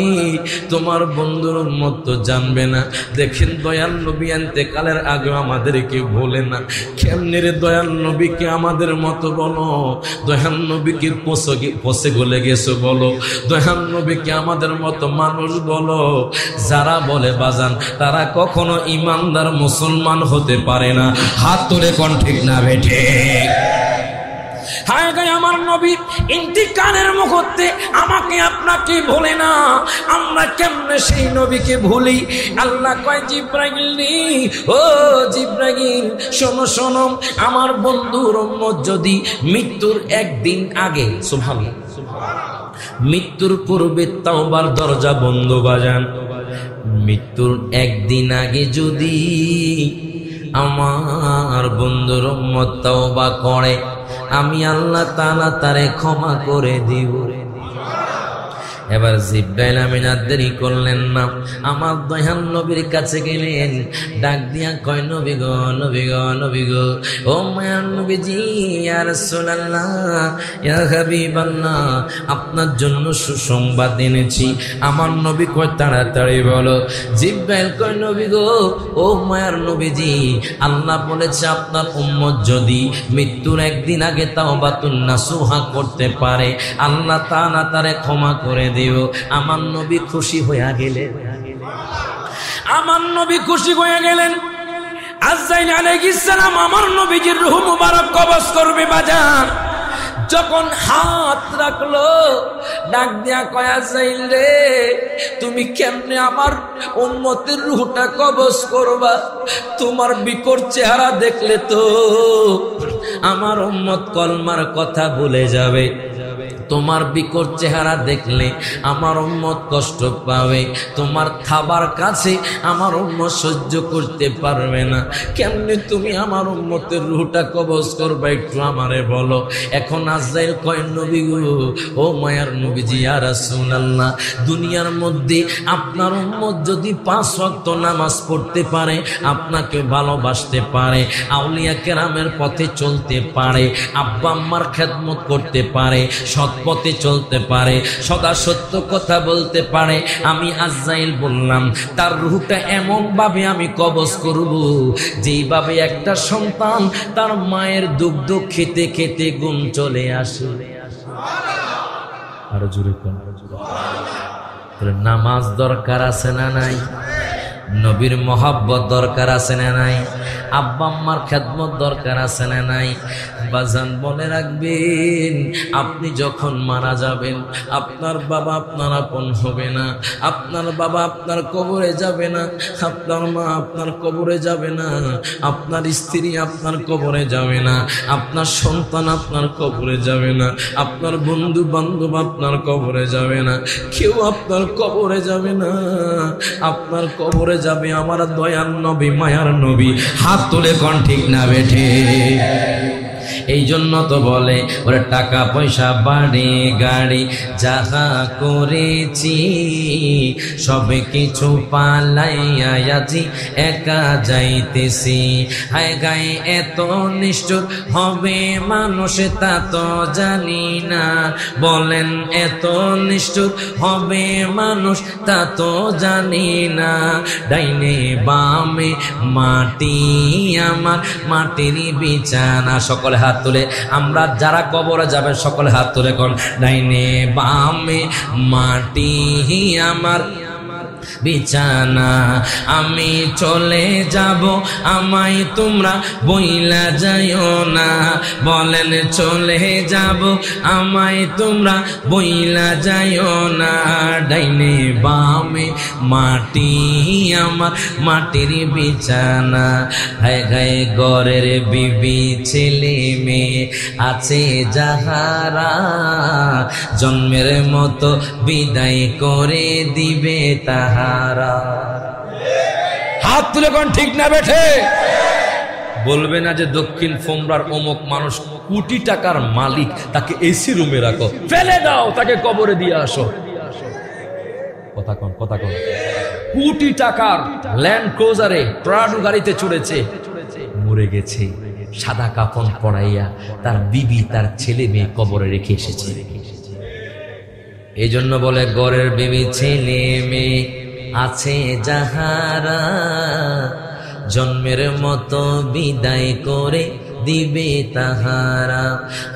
তোমার বন্ধুর উম্মত তো জানবে না। দেখেন দয়াল নবী ইন্তেকালের আগে আমাদেরকে বলে না। কেমনে রে দয়াল নবীকে আমাদের মতো বলো, দয়াল নবীকে পচে গলে গেছো বলো, দয়াল নবীকে আমাদের মতো মানুষ বলো। যারা বলে বাজান তারা কখনো ইমানদার মুসলমান হতে পারে না। হাত তুলে কোন ঠিক না বেঠে? হায় গায় আমার নবী ইন্তিকালের মুহূর্তে আমাকে আপনাকে ভুলে না, আমরা কেমনে সেই নবীকে ভুলি? আল্লাহ কয়, জিব্রাইল, ও জিব্রাইল, শোনো শোনো, আমার বন্ধুর উম্মত যদি মৃত্যুর 1 দিন আগে, সুবহানাল্লাহ, মৃত্যুর পূর্বে তাওবার দরজা বন্ধ বাজান, মৃত্যুর 1 দিন আগে যদি আমার বন্ধুর উম্মত তাওবা করে, আমি আল্লাহ তাআলা তারে ক্ষমা করে দিব। এবার জিব্রাইল আমিন আর দেরি করলেন না, আমার দয়াল নবীর কাছে গেলেন, ডাক দিয়া কয়, নবী গো, নবী গো, নবী গো, ও মায়ার নবীজি, ইয়া রাসূলুল্লাহ, ইয়া হাবিবাল্লাহ, আপনার জন্য সুসংবাদ এনেছি। আমার নবী কয়, তাড়াতাড়ি বলো। জিব্রাইল কয়, নবী গো, ও মায়ার নবীজি, আল্লাহ বলেছে আপনার উম্মত যদি মৃত্যুর 1 দিন আগে তাওবাতুন নাসুহা করতে পারে, আল্লাহ তাআলা তারে ক্ষমা করে দিও। আমার নবী খুশি হয়ে গেলেন, আমার নবী খুশি হয়ে গেলেন। আজরাইল আলাইহিস সালাম আমার নবীজির রূহ মুবারক কবজ করবে বাজার, যখন হাত রাখলো, ডাক দিয়া কয়, আজরাইল রে, তুমি কেমনে আমার উম্মতের রূহটা কবজ করবা? তোমার বিকট চেহারা দেখলে তো আমার উম্মত কলমার কথা ভুলে যাবে। তোমার বিকট চেহারা দেখলে আমার উম্মত কষ্ট পাবে, তোমার থাবার কাছে আমার উম্মত সহ্য করতে পারবে না। কেমনে তুমি আমার উম্মতের রূহটা কবজ করবে একটু আমারে বলো। এখন আজরাইল কয়, নবী গো, ও মায়ার নবীজি ইয়া রাসূলুল্লাহ, দুনিয়ার মধ্যে আপনার উম্মত যদি 5 ওয়াক্ত নামাজ পড়তে পারে, আপনাকে ভালোবাসতে পারে, আউলিয়া কেরামের পথে চলতে পারে, আব্বা আম্মার খেদমত করতে পারে, সৎ পথে চলতে পারে, সদা সত্য কথা বলতে পারে, আমি আজরাইল বললাম তার রূহটা এমন ভাবে আমি কবজ করব যেইভাবে একটা সন্তান তার মায়ের দুগ্ধ খেতে খেতে ঘুম চলে আসে। আরো জোরে কোন। নামাজ দরকার আছে না নাই? নবীর মহব্বত দরকার আছে না নাই? আব্বা আম্মার খেদমত দরকার আছে না নাই? বাজান মনে রাখবেন, আপনি যখন মারা যাবেন আপনার বাবা আপনার আপন হবে না, আপনার বাবা আপনার কবরে যাবে না, আপনার মা আপনার কবরে যাবে না, আপনার স্ত্রী আপনার কবরে যাবে না, আপনার সন্তান আপনার কবরে যাবে না, আপনার বন্ধু বান্ধব আপনার কবরে যাবে না, কেউ আপনার কবরে যাবে না। আপনার কবরে যাবে আমার দয়ার নবী, মায়ার নবী। হাত তুলে কোন ঠিক না বেঠে? এই জন্য তো বলে ওরে টাকা পয়সা বাড়ি গাড়ি যাহা করেছি সবে কিছু পালাইয়া আজি একা যাইতেছি। হায় গায়ে এত নিষ্ঠুর হবে মানুষ তা তো জানি না, বলেন এত নিষ্ঠুর হবে মানুষ তা তো জানি না। ডাইনে বামে মাটি আমার মাটির বিছানা। সকলে হাত তুলে, আমরা যারা কবরে যাবে সকলে হাত তুলে কোন ডাইনে বামে মাটি আমার বিছানা। আমি চলে যাব আমায় তোমরা বইলা যাইও না, বলেন চলে যাব আমায় তোমরা বইলা যাইও না। ডাইনে বামে মাটি আমার মাটির বিছানা। হায় গায়ে ঘরের বিবি ছেলে মেয়ে আছে যাহারা জন্মের মতো বিদায় করে দিবে তাহারা। হাত তুলে কোন ঠিক না বেঠে? বলবে না যে দক্ষিণ ফোমরার অমুক মানুষ কোটি টাকার মালিক, তাকে এসি রুমে রাখো, ফেলে দাও, তাকে কবরে দিয়ে আসো। কথা কোন, কথা কোন। কোটি টাকার ল্যান্ড ক্রুজারে প্রাডো গাড়িতে চড়েছে, মরে গেছে, সাদা কাফন পরাইয়া তার বিবি তার ছেলে মেয়ে কবরে রেখে এসেছে। এই জন্য বলে ঘরের বিবি ছেলে মেয়ে আছে যাহারা জন্মের মতো বিদায় করে দিবে তাহারা।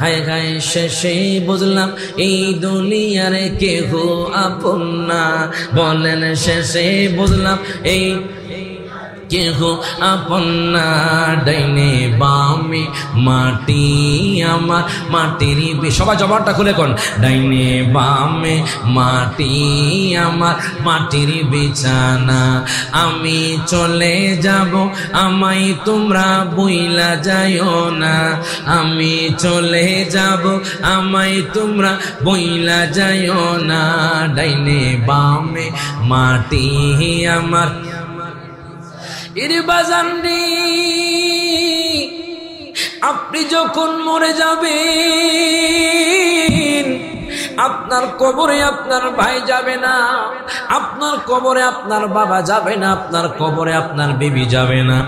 হায় হায় শেষে বুঝলাম এই দুনিয়ার কেহ আপন না, বলেন শেষে বুঝলাম এই কেহ আপন না। ডাইনে বামে মাটি আমার মাটির, সবাই জবানটা খুলে কোন ডাইনে বামে মাটি আমার মাটির বিছানা। আমি চলে যাব আমায় তোমরা বইলা যাইও না, আমি চলে যাব আমায় তোমরা বইলা যাইও না। ডাইনে বামে মাটি আমার। এর বাজানরি আপনি যখন মরে যাবেন আপনার কবরে আপনার ভাই যাবে না, আপনার কবরে আপনার বাবা যাবে না, আপনার কবরে আপনার বেবি যাবে না।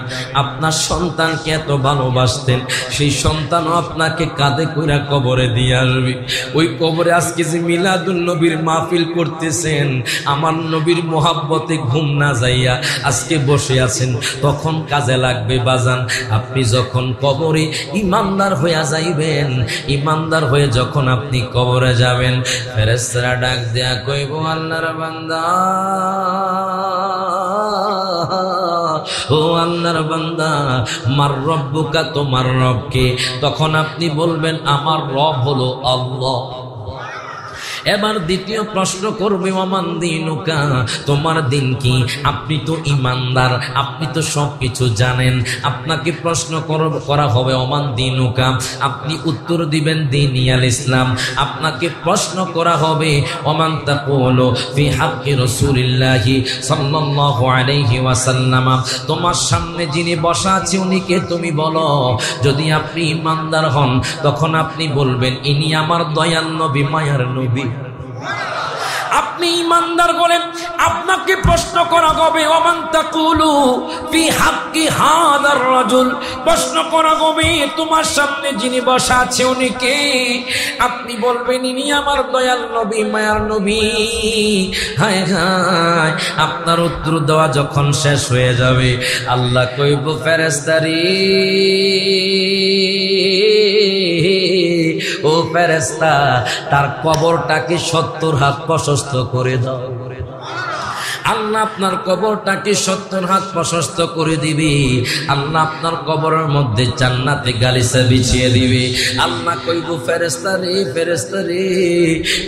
আপনার সন্তানকে এত ভালোবাসতেন, সেই সন্তানও আপনাকে কাঁধে কইরা কবরে দিয়ে আসবে। ওই কবরে আজকে যে মিলাদুন নবীর মাহফিল করতেছেন, আমার নবীর মোহাব্বতে ঘুম না যাইয়া আজকে বসে আছেন, তখন কাজে লাগবে বাজান। আপনি যখন কবরে ইমানদার হইয়া যাইবেন, ইমানদার হয়ে যখন আপনি কবরে যাবেন, ফেরেশতারা ডাক দেয়া কইব, আল্লাহর বান্দা, ও আল্লাহর বান্দা, মার রব্বুকা, তোমার রব কে? তখন আপনি বলবেন আমার রব হলো আল্লাহ। এবার দ্বিতীয় প্রশ্ন করবে, ওমান দীনুকা, তোমার দিন কি? আপনি তো ঈমানদার, আপনি তো সবকিছু জানেন, আপনাকে প্রশ্ন করা হবে ওমান দীনুকা, আপনি উত্তর দিবেন দীনি আল ইসলাম। আপনাকে প্রশ্ন করা হবে ওমান তাকুলু ফি হাক্কি রাসূলিল্লাহি সাল্লাল্লাহু আলাইহি ওয়াসাল্লাম, তোমার সামনে যিনি বসা আছে উনিকে তুমি বলো। যদি আপনি ঈমানদার হন তখন আপনি বলবেন ইনি আমার দয়াল নবী, মায়ার নবী। আপনি ঈমানদার বলেন, আপনাকে প্রশ্ন করা হবে ওমান তাকুলু ফি হাক্কি হাদার রাজুল, প্রশ্ন করা হবে তোমার সামনে যিনি বসা আছে উনি কে? আপনি বলবেন ইনি আমার দয়াল নবী, মায়ার নবী। হায় হায়, আপনার উত্তর দেওয়া যখন শেষ হয়ে যাবে, আল্লাহ কইব ফেরেশতারে, ও ফেরেশতা, তার কবরটাকে 70 হাত প্রশস্ত করে দাও। আল্লাহ আপনার কবরটাকে 70 হাত প্রশস্ত করে দিবে। আল্লাহ আপনার কবরের মধ্যে জান্নাতে গালিচা বিছিয়ে দিবে। আল্লাহ কইব ফেরেশতা রে, ফেরেশতা রে,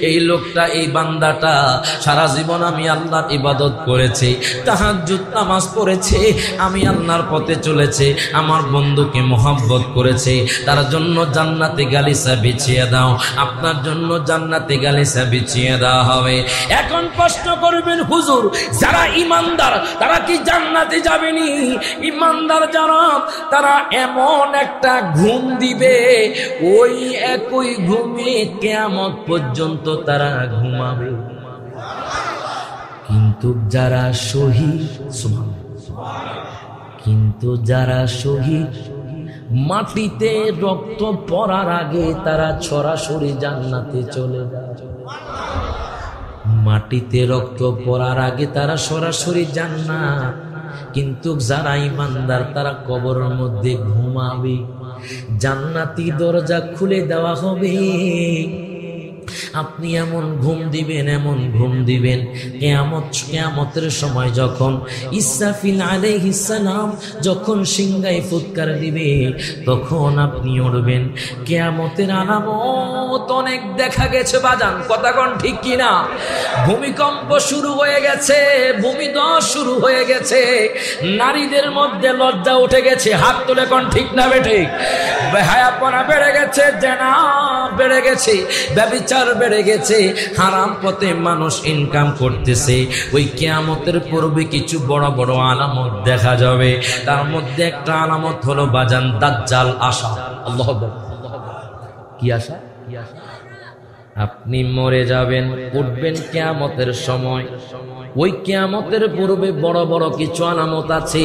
এই লোকটা, এই বান্দাটা সারা জীবন আমি আল্লাহর ইবাদত করেছে, তাহাজ্জুদ নামাজ পড়েছে, আমি আল্লাহর পথে চলেছে, আমার বন্ধুকে মহব্বত করেছে, তার জন্য জান্নাতে গালিচা বিছিয়ে দাও। আপনার জন্য জান্নাতে গালিচা বিছিয়ে দেওয়া হবে। এখন প্রশ্ন করবেন, হুজুর যারা ঈমানদার তারা কি জান্নাতে যাবেনি? ঈমানদার যারা, তারা এমন একটা ঘুম দিবে, ওই একই ঘুমে কিয়ামত পর্যন্ত তারা ঘুমাবে। কিন্তু যারা শহীদ, কিন্তু যারা শহীদ, মাটিতে রক্ত পড়ার আগে তারা সরাসরি জান্নাতে চলে যায়। মাটিতে রক্ত পড়ার আগে তারা সরাসরি জান্নাত। কিন্তু যারা ঈমানদার তারা কবরের মধ্যে ঘুমাবে, জান্নাতি দরজা খুলে দেওয়া হবে। আপনি এমন ঘুম দিবেন, এমন ঘুম দিবেন, কিয়ামতের সময় যখন ইসরাফিল আলাইহিস সালাম যখন সিংহায় ফুৎকার দিবে, তখন আপনি উঠবেন। কিয়ামতের আলামত অনেক দেখা গেছে বাজান, কথা কোন ঠিক কিনা? ভূমিকম্প শুরু হয়ে গেছে, ভূমিধস শুরু হয়ে গেছে, নারীদের মধ্যে লজ্জা উঠে গেছে, হাত তুলে কোন ঠিক না বেঠিক? বেহায়াপনা বেড়ে গেছে, জেনা বেড়ে গেছে, ব্যভিচার বেড়ে গেছে, হারাম পথে মানুষ ইনকাম করতেছে। ওই কিয়ামতের পূর্বে কিছু বড় বড় আলামত দেখা যাবে। তার মধ্যে একটা আলামত হলো বাজান দাজ্জাল আসা। আল্লাহু আকবার। কি আসা? আপনি মরে যাবেন, উঠবেন কিয়ামতের সময়। ওই কিয়ামতের পূর্বে বড় বড় কিছু আলামত আছে,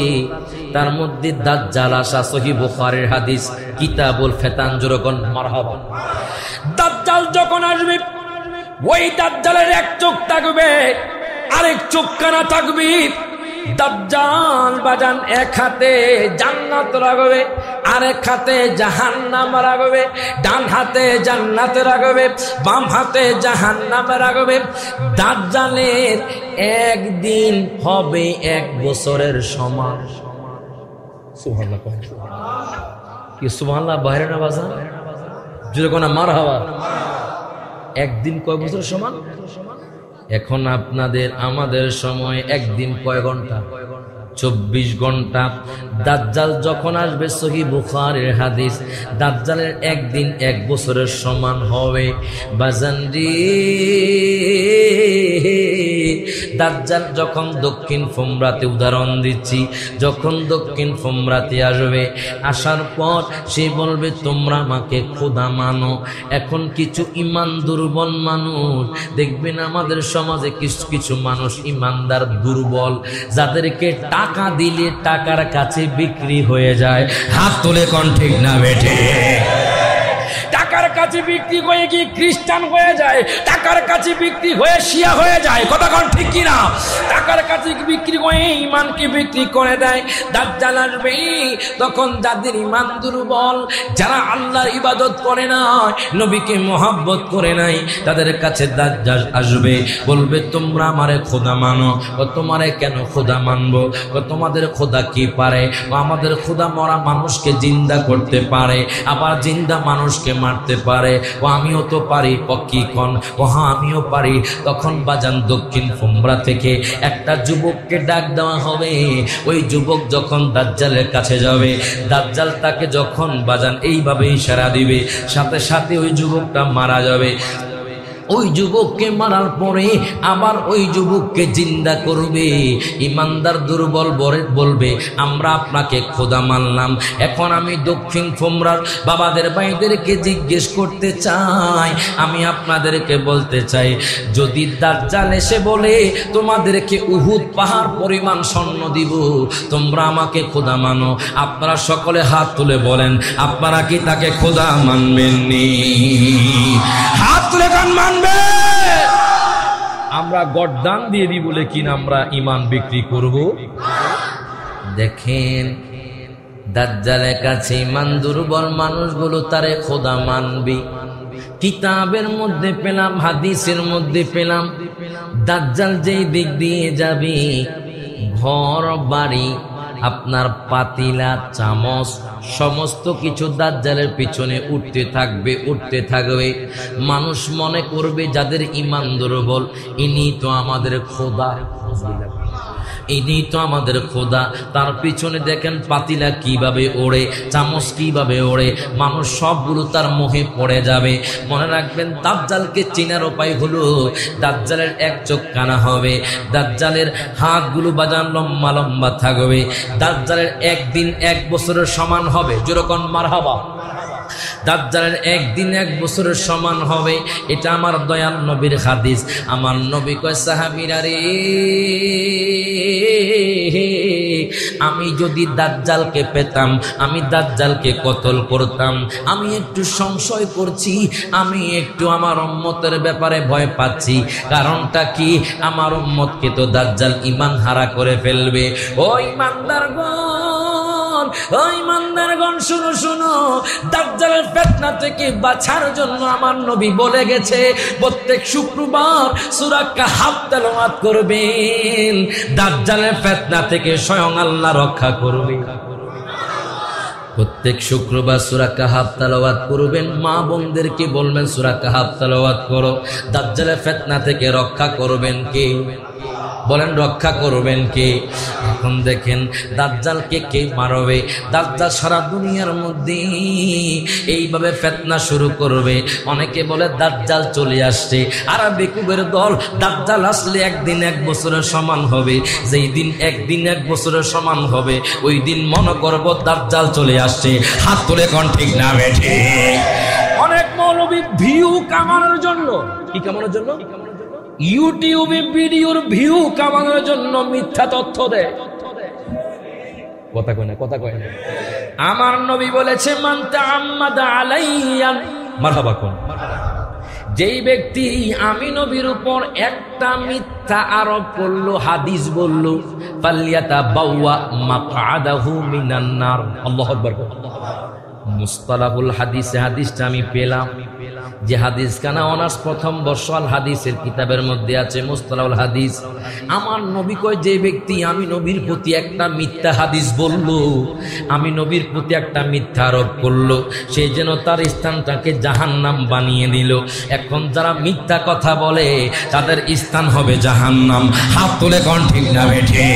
তার মধ্যে দাজ্জাল আসা। সহিহ বুখারীর হাদিস, কিতাবুল ফিতান, জোরকন মারহাবা। দাজ্জাল যখন আসবে, ওই দাজ্জালের এক চোখ থাকবে, আরেক চোখ কানা থাকবে। দাজ্জাল বাজান এক হাতে জান্নাত রাখবে, আরেক হাতে জাহান্নাম রাখবে, ডান হাতে জান্নাত রাখবে, বাম হাতে জাহান্নাম রাখবে। দাজ্জালের একদিন হবে 1 বছরের সমান। সুবহানাল্লাহ। কি সুবহানাল্লাহ? বাইরে না বাজান, যদি কোন মারহাবা। একদিন কয় বছর সমান? এখন আপনাদের আমাদের সময় একদিন কয় ঘন্টা? 24 ঘন্টা। দাজ্জাল যখন আসবে, সহিহ বুখারীর হাদিস, দাজ্জালের একদিন 1 বছরের সমান হবে। বাজানজি, দাজ্জাল যখন দক্ষিণ ফুমরাতে, উদাহরণ দিচ্ছি, যখন দক্ষিণ ফুমরাতে আসবে, আসার পর সে বলবে তোমরা আমাকে খোদা মানো। এখন কিছু ইমান দুর্বল মানুষ দেখবেন আমাদের সমাজে, কিছু কিছু মানুষ ইমানদার দুর্বল, যাদেরকে টাকা দিলে টাকার কাছে বিক্রি হয়ে যায়। হাত তুলে কোন ঠিক না বেঠে? টাকার কাছে বিক্রি হয়ে গিয়ে খ্রিস্টান হয়ে যায়, টাকার কাছে বিক্রি হয়ে শিয়া হয়ে যায়, কথা কোন ঠিক কিনা? টাকার কাছে বিক্রি হয়ে ইমানকে বিক্রি করে দেয়। দাজ্জাল আসবে, তখন যাদের ইমান দুর্বল, যারা আল্লাহর ইবাদত করে না, নবীকে মহব্বত করে নাই, তাদের কাছে দাজ্জাল আসবে, বলবে তোমরা আমারে খোদা মানো। ও তোমারে কেন খোদা মানবো? ও তোমাদের খোদা কি পারে? ও আমাদের খোদা মরা মানুষকে জিন্দা করতে পারে, আবার জিন্দা মানুষকে মারতে পারে। পারে, ও আমিও তো পারি। ও কি কন? ও হ্যাঁ আমিও পারি। তখন বাজান দক্ষিণ ফুমরা থেকে একটা যুবককে ডাক দেওয়া হবে। ওই যুবক যখন দাজ্জালের কাছে যাবে, দাজ্জাল তাকে যখন বাজান এইভাবে ইশারা দিবে, সাথে সাথে ওই যুবকটা মারা যাবে। ওই যুবককে মারার পরে আবার ওই যুবককে জিন্দা করবে। ইমানদার দুর্বল বলবে, আমরা আপনাকে খোদা মানলাম। এখন আমি দক্ষিণ ফুমরার বাবাদের ভাইদেরকে জিজ্ঞেস করতে চাই, আমি আপনাদেরকে বলতে চাই, যদি দাজ্জাল এসে বলে তোমাদেরকে উহুদ পাহাড় পরিমাণ স্বর্ণ দিব, তোমরা আমাকে খোদা মানো, আপনারা সকলে হাত তুলে বলেন, আপনারা কি তাকে খোদা মানবেননি? হাত তুলে কান মানবে। আমরা গড্ডান দিয়ে দিই বলে কিনা আমরা ইমান বিক্রি করব? দেখেন, দাজ্জালের কাছে ইমান দুর্বল মানুষগুলো তারে খোদা মানবে। কিতাবের মধ্যে পেলাম, হাদিসের মধ্যে পেলাম, দাজ্জাল যেই দিক দিয়ে যাবে, ঘর বাড়ি আপনার পাতিলা চামচ সমস্ত কিছু দাজ্জালের পিছনে উঠতে থাকবে, উঠতে থাকবে। মানুষ মনে করবে যাদের ঈমান দুর্বল, ইনি তো আমাদের খোদা, ইনি তো আমাদের খোদা। তার পিছনে দেখেন পাতিলা কিভাবে ওড়ে, চামচ কিভাবে ওড়ে, মানুষ সবগুলো তার মোহে পড়ে যাবে। মনে রাখবেন, দাজ্জালকে চেনার উপায় হলো, দাজ্জালের এক চোখ কানা হবে, দাজ্জালের হাতগুলো বাজান লম্বা লম্বা থাকবে, দাজ্জালের একদিন 1 বছরের সমান হবে। যেরকম মারহাবা, দাজ্জালের একদিন 1 বছরের সমান হবে। এটা আমার দয়াল নবীর হাদিস। আমার নবী কয়, সাহাবীরা রে, আমি যদি দাজ্জালকে পেতাম, আমি দাজ্জালকে কতল করতাম। আমি একটু সংশয় করছি, আমি একটু আমার উম্মতের ব্যাপারে ভয় পাচ্ছি। কারণটা কি? আমার উম্মতকে তো দাজ্জাল ঈমান হারা করে ফেলবে। ও ঈমানদারগণ, ও ঈমানদারগণ, শুনো শুনো, দাজ্জালের ফিতনা থেকে বাঁচার জন্য আমার নবী বলে গেছে, প্রত্যেক শুক্রবার সূরা কাহফ তেলাওয়াত করবেন। দাজ্জালের ফিতনা থেকে স্বয়ং আল্লাহ রক্ষা করবে। প্রত্যেক শুক্রবার সূরা কাহফ তেলাওয়াত করবেন। মা বোনদেরকে বলবেন, সূরা কাহফ তেলাওয়াত করো। দাজ্জালের ফিতনা থেকে রক্ষা করবেন কে? বলেন, রক্ষা করবেন কে? এখন দেখেন, দাজ্জালকে কে মারবে? দাজ্জাল সারা দুনিয়ার মধ্যে এইভাবে ফিতনা শুরু করবে। অনেকে বলে দাজ্জাল চলে আসছে, আর বেকুবের দল, দাজ্জাল আসলে একদিন 1 বছরের সমান হবে। যেই দিন একদিন 1 বছরের সমান হবে, ওই দিন মনে করব দাজ্জাল চলে আসছে। হাত তুলে কোন ঠিক না বেঠে? অনেক মৌলবী ভিউ কামানোর জন্য, কি কামানোর জন্য? ইউটিউবে ভিডিওর ভিউ কামানোর জন্য মিথ্যা তথ্য দেয়। কথা কয় না, কথা কয় না। আমার নবী বলেছে, মান তাআম্মাদা আলাইয়া, মারহাবা কোন, যেই ব্যক্তি আমি নবীর উপর একটা মিথ্যা আরোপ করলো, হাদিস বলল, ফালিয়াতাবাওয়া মাকআদাহু মিনান নার। আল্লাহু আকবার। মুস্তালাহুল হাদিসে হাদিসটা আমি পেলাম, যে হাদিস কানা অনার্স প্রথম বর্ষ আল হাদিসের কিতাবের মধ্যে আছে, মুস্তালাহুল হাদিস। আমার নবী কয়, যে ব্যক্তি আমি নবীর প্রতি একটা মিথ্যা হাদিস বলল, আমি নবীর প্রতি একটা মিথ্যা আরোপ করলো, সে যেন তার স্থানটাকে জাহান্নাম বানিয়ে দিল। এখন যারা মিথ্যা কথা বলে তাদের স্থান হবে জাহান্নাম। হাত তুলে কোন ঠিক না বেঠে?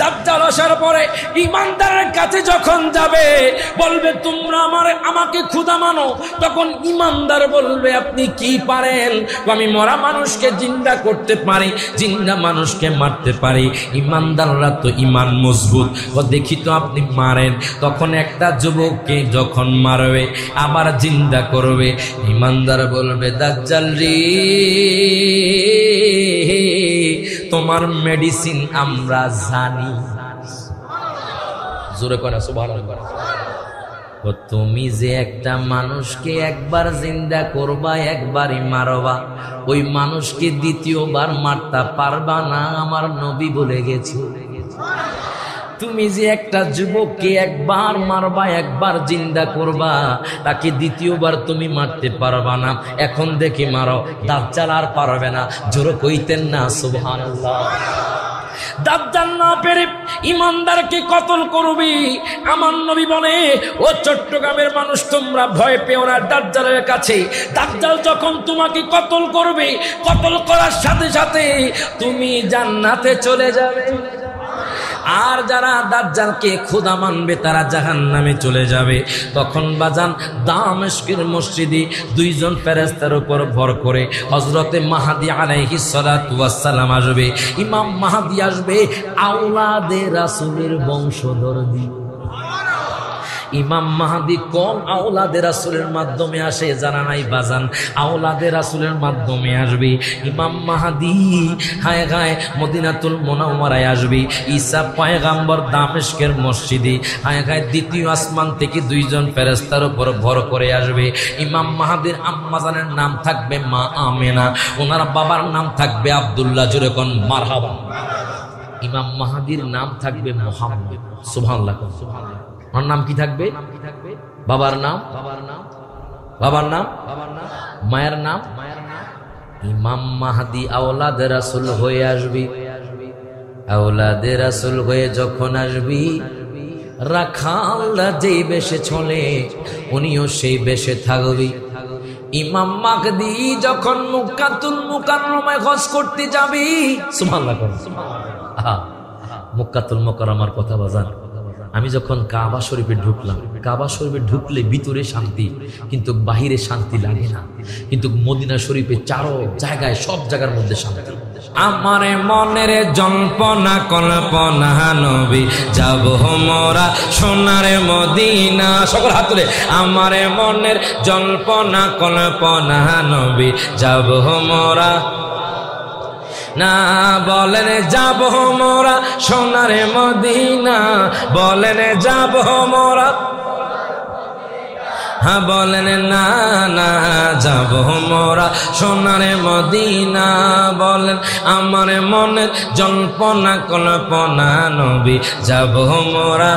দাজ্জাল আসার পরে ঈমানদারের কাছে যখন যাবে, বলবে তোমরা আমাকে খোদা মানো, তখন ঈমানদার বলবে, আপনি কি পারেন? আমি মরা মানুষকে জিন্দা করতে পারি, জিন্দা মানুষকে মারতে পারি। ঈমানদাররা তো ঈমান মজবুত, ও দেখি তো আপনি মারেন। তখন একটা যুবককে যখন মারবে, আবার জিন্দা করবে, ঈমানদার বলবে, দাজ্জাল রে, তোমার মেডিসিন আমরা জানি। জোরে করা সুবহানাল্লাহ। তুমি যে একটা মানুষকে একবার জিন্দা করবা, একবারই মারবা, ওই মানুষকে দ্বিতীয়বার মারতে পারবা না, আমার নবী বলে গেছে। তুমি যে একটা যুবককে একবার মারবা, একবার জিন্দা করবা, তাকে দ্বিতীয়বার তুমি মারতে পারবা না। এখন দেখি মারো, দাজ্জাল আর পারবে না। জোরে কইতেন না সুবহানাল্লাহ। দাজ্জাল না পেরে ইমানদারকে কতল করবি। আমার নবী বলে, ও চট্টগ্রামের মানুষ তোমরা ভয় পেও না দাজ্জালের কাছে। দাজ্জাল যখন তোমাকে কতল করবে, কতল করার সাথে সাথে তুমি জান্নাতে চলে যাবে। আর যারা দাজ্জালকে খোদা মানবে তারা জাহান্নামে চলে যাবে। তখন বাজান দামেস্কের মসজিদে দুইজন ফেরেশতার উপর ভর করে হযরতে মাহদী আলাইহিস সালাতু ওয়াস সালাম আসবে। ইমাম মাহদী আসবে আওলাদে রাসূলের বংশধর দিয়ে। ইমাম মাহদী কোন আওলাদে রাসূলের মাধ্যমে আসে জানা নাই বাজান, আওলাদে রাসূলের মাধ্যমে আসবে। ইমাম মাহদী হায় হায় মদিনাতুল মুনাওয়ারায় আসবে। ঈসা পয়গম্বর দামেস্কের মসজিদে হায় হায় দ্বিতীয় আসমান থেকে দুইজন ফেরেশতার উপর ভর করে আসবে। ইমাম মাহদীর আম্মাজানের নাম থাকবে মা আমেনা, ওনার বাবার নাম থাকবে আব্দুল্লাহ। জোরে কোন মারহাবা। ইমাম মাহদীর নাম থাকবে মুহাম্মদ। সুবহানাল্লাহ। ওর নাম কি থাকবে? বাবার নাম, মায়ের নাম। ইমাম মাহদী আওলাদে রাসূল হয়ে আসবি। আওলাদে রাসূল হয়ে যখন আসবি, রাখালরা যেই বেশে চলে উনিও সেই বেশে থাকবি। ইমাম মাহদী যখন মক্কাতুল মুকাররমায় হজ করতে যাবি, সুবহানাল্লাহ। মক্কাতুল মুকাররমার কথা বাজান, আমি যখন কাবা শরীফে ঢুকলাম, কাবা শরীফে ঢুকলে ভিতরে শান্তি কিন্তু বাহিরে শান্তি লাগে না, কিন্তু মদিনা শরীফে চারো জায়গায় সব জায়গার মধ্যে শান্তি। আমারে মনের জল্পনা কল্পনা নবী যাব মোরা সোনারে মদিনা। সকল হাত তুলে। আমারে মনের জল্পনা কল্পনা নবী যাব মোরা না, বলেন যাব মোরা সোনারে মদিনা, বলেন যাব মোরা, হ্যাঁ বলেন না না যাব মোরা সোনারে মদিনা। বলেন আমার মনের জল্পনা কল্পনা নবী যাব মোরা।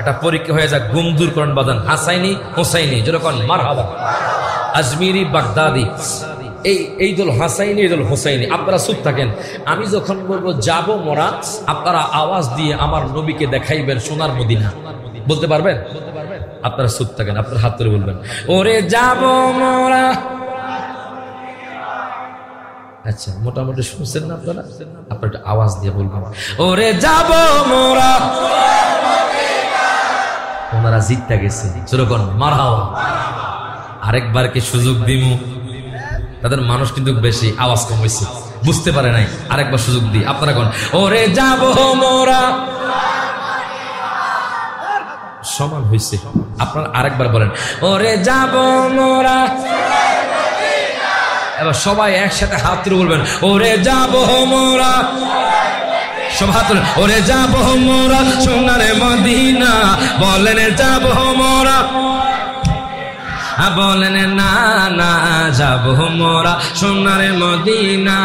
একটা পরীক্ষা হয়ে যাক, গুম দূর করেন বাদান। হাসাইনি হোসাইনি যেরকম মারহাবা, আজমিরি বাগদাদি, এই দল হাসাইনি, এই দল হোসাইনি। আপনারা চুপ থাকেন। আমি যখন বলবো যাব মোরা, আপনারা আওয়াজ দিয়ে আমার নবীকে দেখাইবেন সোনার মদিনা। বলতে পারবেন? আপনারা চুপ থাকেন, আপনার হাত ধরে বলবেন ওরে যাব মোরা। আচ্ছা, মোটামুটি শুনছেন না আপনারা? আপনারা একটা আওয়াজ দিয়ে বলবেন ওরে যাব মোরা। ওনারা জিততে গেছে, যেরকম মারহাবা। আরেকবার কি সুযোগ দিমু? তাদের মানুষ কিন্তু বেশি, আওয়াজ কম হয়েছে, বুঝতে পারে নাই। আরেকবার সুযোগ দিই, আপনারা কোন ওরে যাব মোরা। সমান হয়েছে, আপনারা আরেকবার বলেন ওরে যাব মোরা। এবার সবাই একসাথে হাত তুলে বলবেন ওরে যাব মোরা। সব হাত তুলে ওরে যাব মোরা সোনারে মদিনা, বলেন যাব মোরা, বলেন না না যাব মোরা সোনারে মদিনা।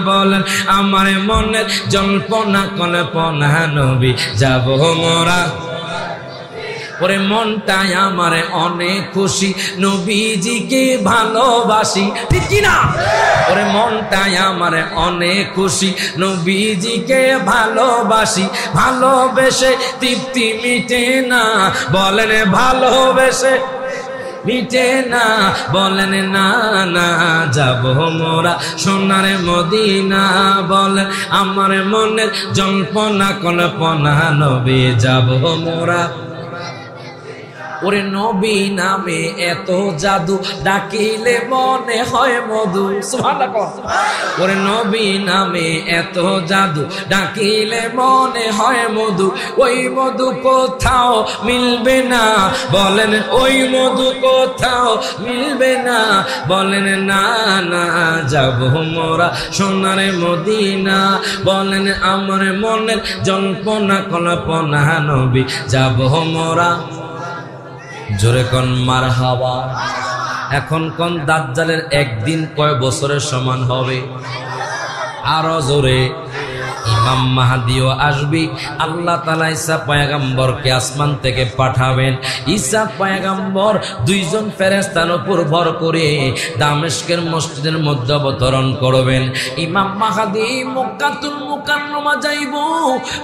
বলেন আমার মনের জল্পনা কল্পনা নবী যাব মোরা। ওরে মনটাই আমার অনেক খুশি, নবীজিকে ভালোবাসি, ঠিক কিনা? ওরে মনটাই আমার অনেক খুশি, নবীজিকে ভালোবাসি। ভালোবেসে তৃপ্তি মিটে না, বলেন ভালোবেসে মিটে না, বলেন না না যাব মোরা সোনারে মদিনা। বলেন আমার মনের জল্পনা কল্পনা নবী যাব মোরা। ওরে নবী নামে এত জাদু, ডাকিলে মনে হয় মধু। সুবহানাল্লাহ। ওরে নবী নামে এত জাদু, ডাকিলে মনে হয় মধু। ওই মধু কোথাও মিলবে না, বলেন ওই মধু কোথাও মিলবে না, বলেন না না যাব মোরা সোনারে মদিনা। বলেন আমার মনের জল্পনা কল্পনা নবী যাব মোরা। জোরে কোন মারহাবা। এখন কোন দাজ্জালের একদিন কয় বছরের সমান হবে? আরো জোরে। ইমাম মাহদিও আসবে। আল্লাহ তাআলা ঈসা পয়গম্বরকে আসমান থেকে পাঠাবেন। ঈসা পয়গম্বর দুইজন ফেরেশতার উপর ভর করে দামেস্কের মসজিদের মধ্যে অবতরণ করবেন। ইমাম মাহদি মক্কাতুল মুকাররমা যাইব।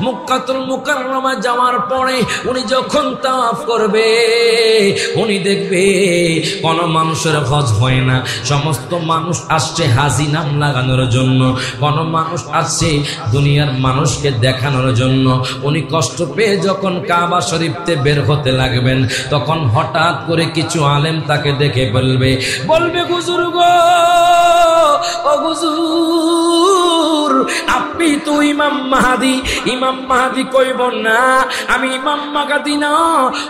মক্কাতুল মুকাররমা যাওয়ার পরে উনি যখন তাওয়াফ করবে, উনি দেখবে কোন মানুষের হজ হয় না। সমস্ত মানুষ আসছে হাজি নাম লাগানোর জন্য, কোন মানুষ আসছে দুনিয়ার মানুষকে দেখানোর জন্য। উনি কষ্ট পেয়ে যখন কাবা শরীফতে বের হতে লাগবেন, তখন হঠাৎ করে কিছু আলেম তাকে দেখে বলবে হুজুর গো, ও হুজুর, আপনি তো ইমাম মাহদি। ইমাম মাহদি কইব না, আমি ইমাম মাহদি না।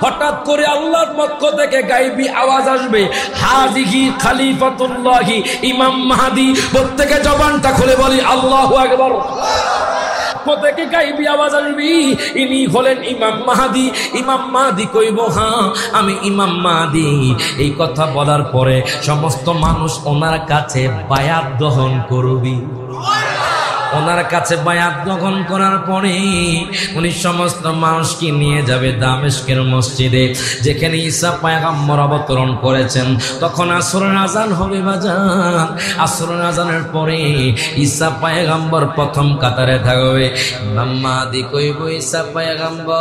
হঠাৎ করে আল্লাহর পক্ষ থেকে গায়বী আওয়াজ আসবে, হাযিহি খলিফাতুল্লাহি ইমাম মাহদি। প্রত্যেকে জবানটা খুলে বলি আল্লাহু আকবার। থেকে গায়বী আওয়াজ আসবে, ইনি হলেন ইমাম মাহদি। ইমাম মাহদি কইব, হ্যাঁ আমি ইমাম মাহদি। এই কথা বলার পরে সমস্ত মানুষ ওনার কাছে বায়াত গ্রহণ করবি। ওনার কাছে বায়াত গ্রহণ করার পরে উনি সমস্ত মানুষকে নিয়ে যাবে দামেস্কের মসজিদে, যেখানে ঈসা পয়গম্বর অবতরণ করেছেন। তখন আসরের আজান হবে বাজান। আসরের আজানের পরে ঈসা পয়গম্বর প্রথম কাতারে থাকবে। ইমাম মাহদি কইব, ঈসা পয়গম্বর,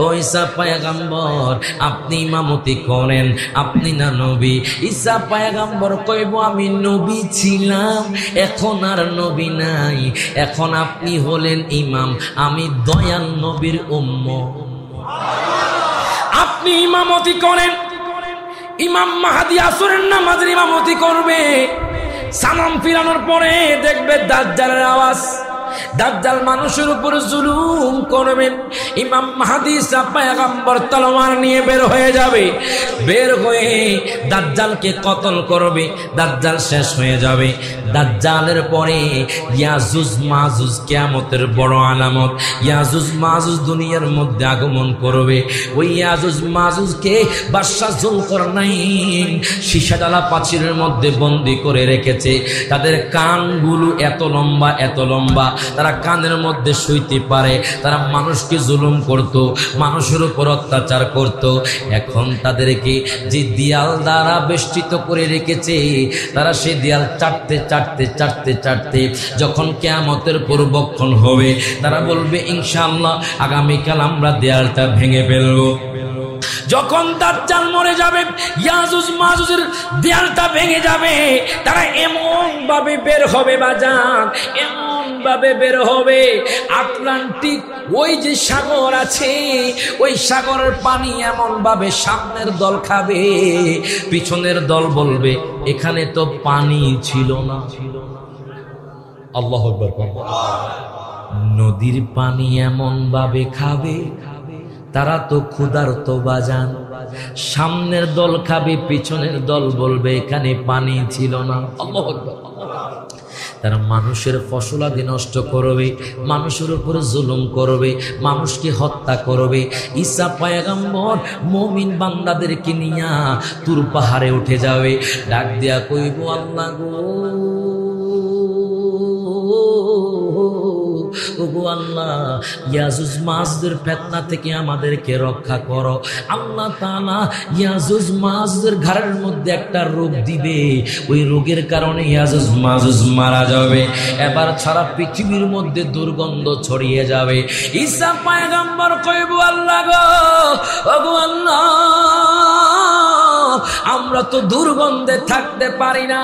ও ঈসা পয়গম্বর, আপনি ইমামতি করেন, আপনি না নবী? ঈসা পয়গম্বর কইব, আমি নবী ছিলাম, এখন আর নবী নাই, এখন আপনি হলেন ইমাম, আমি দয়াল নবীর উম্মত। আপনি ইমামতি করেন। ইমাম মাহদি আসরের নামাজের ইমামতি করবে। সালাম ফিরানোর পরে দেখবে দাজ্জালের আওয়াজ। দাজ্জাল মানুষের উপর জুলুম করবেন। ইমাম মাহদি ঈসা পয়গম্বর তলোয়ার নিয়ে বের হয়ে যাবে। বের হয়ে দাজ্জালকে কতল করবে। দাজ্জাল শেষ হয়ে যাবে। দাজ্জালের পরে ইয়াজুজ মাজুজ, কিয়ামতের বড় আলামত। ইয়াজুজ মাজুজ দুনিয়ার মধ্যে আগমন করবে। ওই ইয়াজুজ মাজুজকে বাদশা যুলকারনাইন সীসাডালা প্রাচীরের মধ্যে বন্দী করে রেখেছে। তাদের কানগুলো এত লম্বা, এত লম্বা, তারা কানের মধ্যে শুইতে পারে। তারা মানুষকে জুলুম করত, মানুষের উপর অত্যাচার করত। এখন তাদেরকে যে দেয়াল দ্বারা বেষ্টিত করে রেখেছে, তারা সেই দেয়াল চাটতে চাটতে চাটতে চাটতে যখন কিয়ামতের পূর্বক্ষণ হবে, তারা বলবে ইনশাআল্লাহ আগামীকাল আমরা দেয়ালটা ভেঙে ফেলবো। যখন দাজ্জাল মরে যাবে, ইয়াজুজ মাজুজের দেয়ালটা ভেঙে যাবে। তারা এমন ভাবে বের হবে বাজান, এমন ভাবে বের হবে, আটলান্টিক ওই যে সাগর আছে, ওই সাগরের পানি এমন ভাবে সামনের দল খাবে, পিছনের দল বলবে এখানে তো পানি ছিল না। আল্লাহু আকবার। নদীর পানি এমন ভাবে খাবে, তারা তো ক্ষুধার্ত বাজান। সামনের দল খাবে, পিছনের দল বলবে এখানে পানি ছিল না। আল্লাহু আকবার। তারা মানুষের ফসলাদি নষ্ট করবে, মানুষের উপরে জুলুম করবে, মানুষকে হত্যা করবে। ঈসা পয়গম্বর মুমিন বান্দাদেরকে নিয়ে তুর পাহাড়ে উঠে যাবে। ডাক দিয়া কইব, আল্লাহ গো, ওগো আল্লাহ, ইয়াজুজ মাজুজের ফিতনা থেকে আমাদেরকে রক্ষা করো। আল্লাহ তাআলা ইয়াজুজ মাজুজের ঘরের মধ্যে একটা রোগ দিবে, ওই রোগের কারণে ইয়াজুজ মাজুজ মারা যাবে। এবার সারা পৃথিবীর মধ্যে দুর্গন্ধ ছড়িয়ে যাবে। ঈসা পয়গম্বর কইব, আল্লাহ গো, ওগো আল্লাহ, আমরা তো দুর্গন্ধে থাকতে পারি না,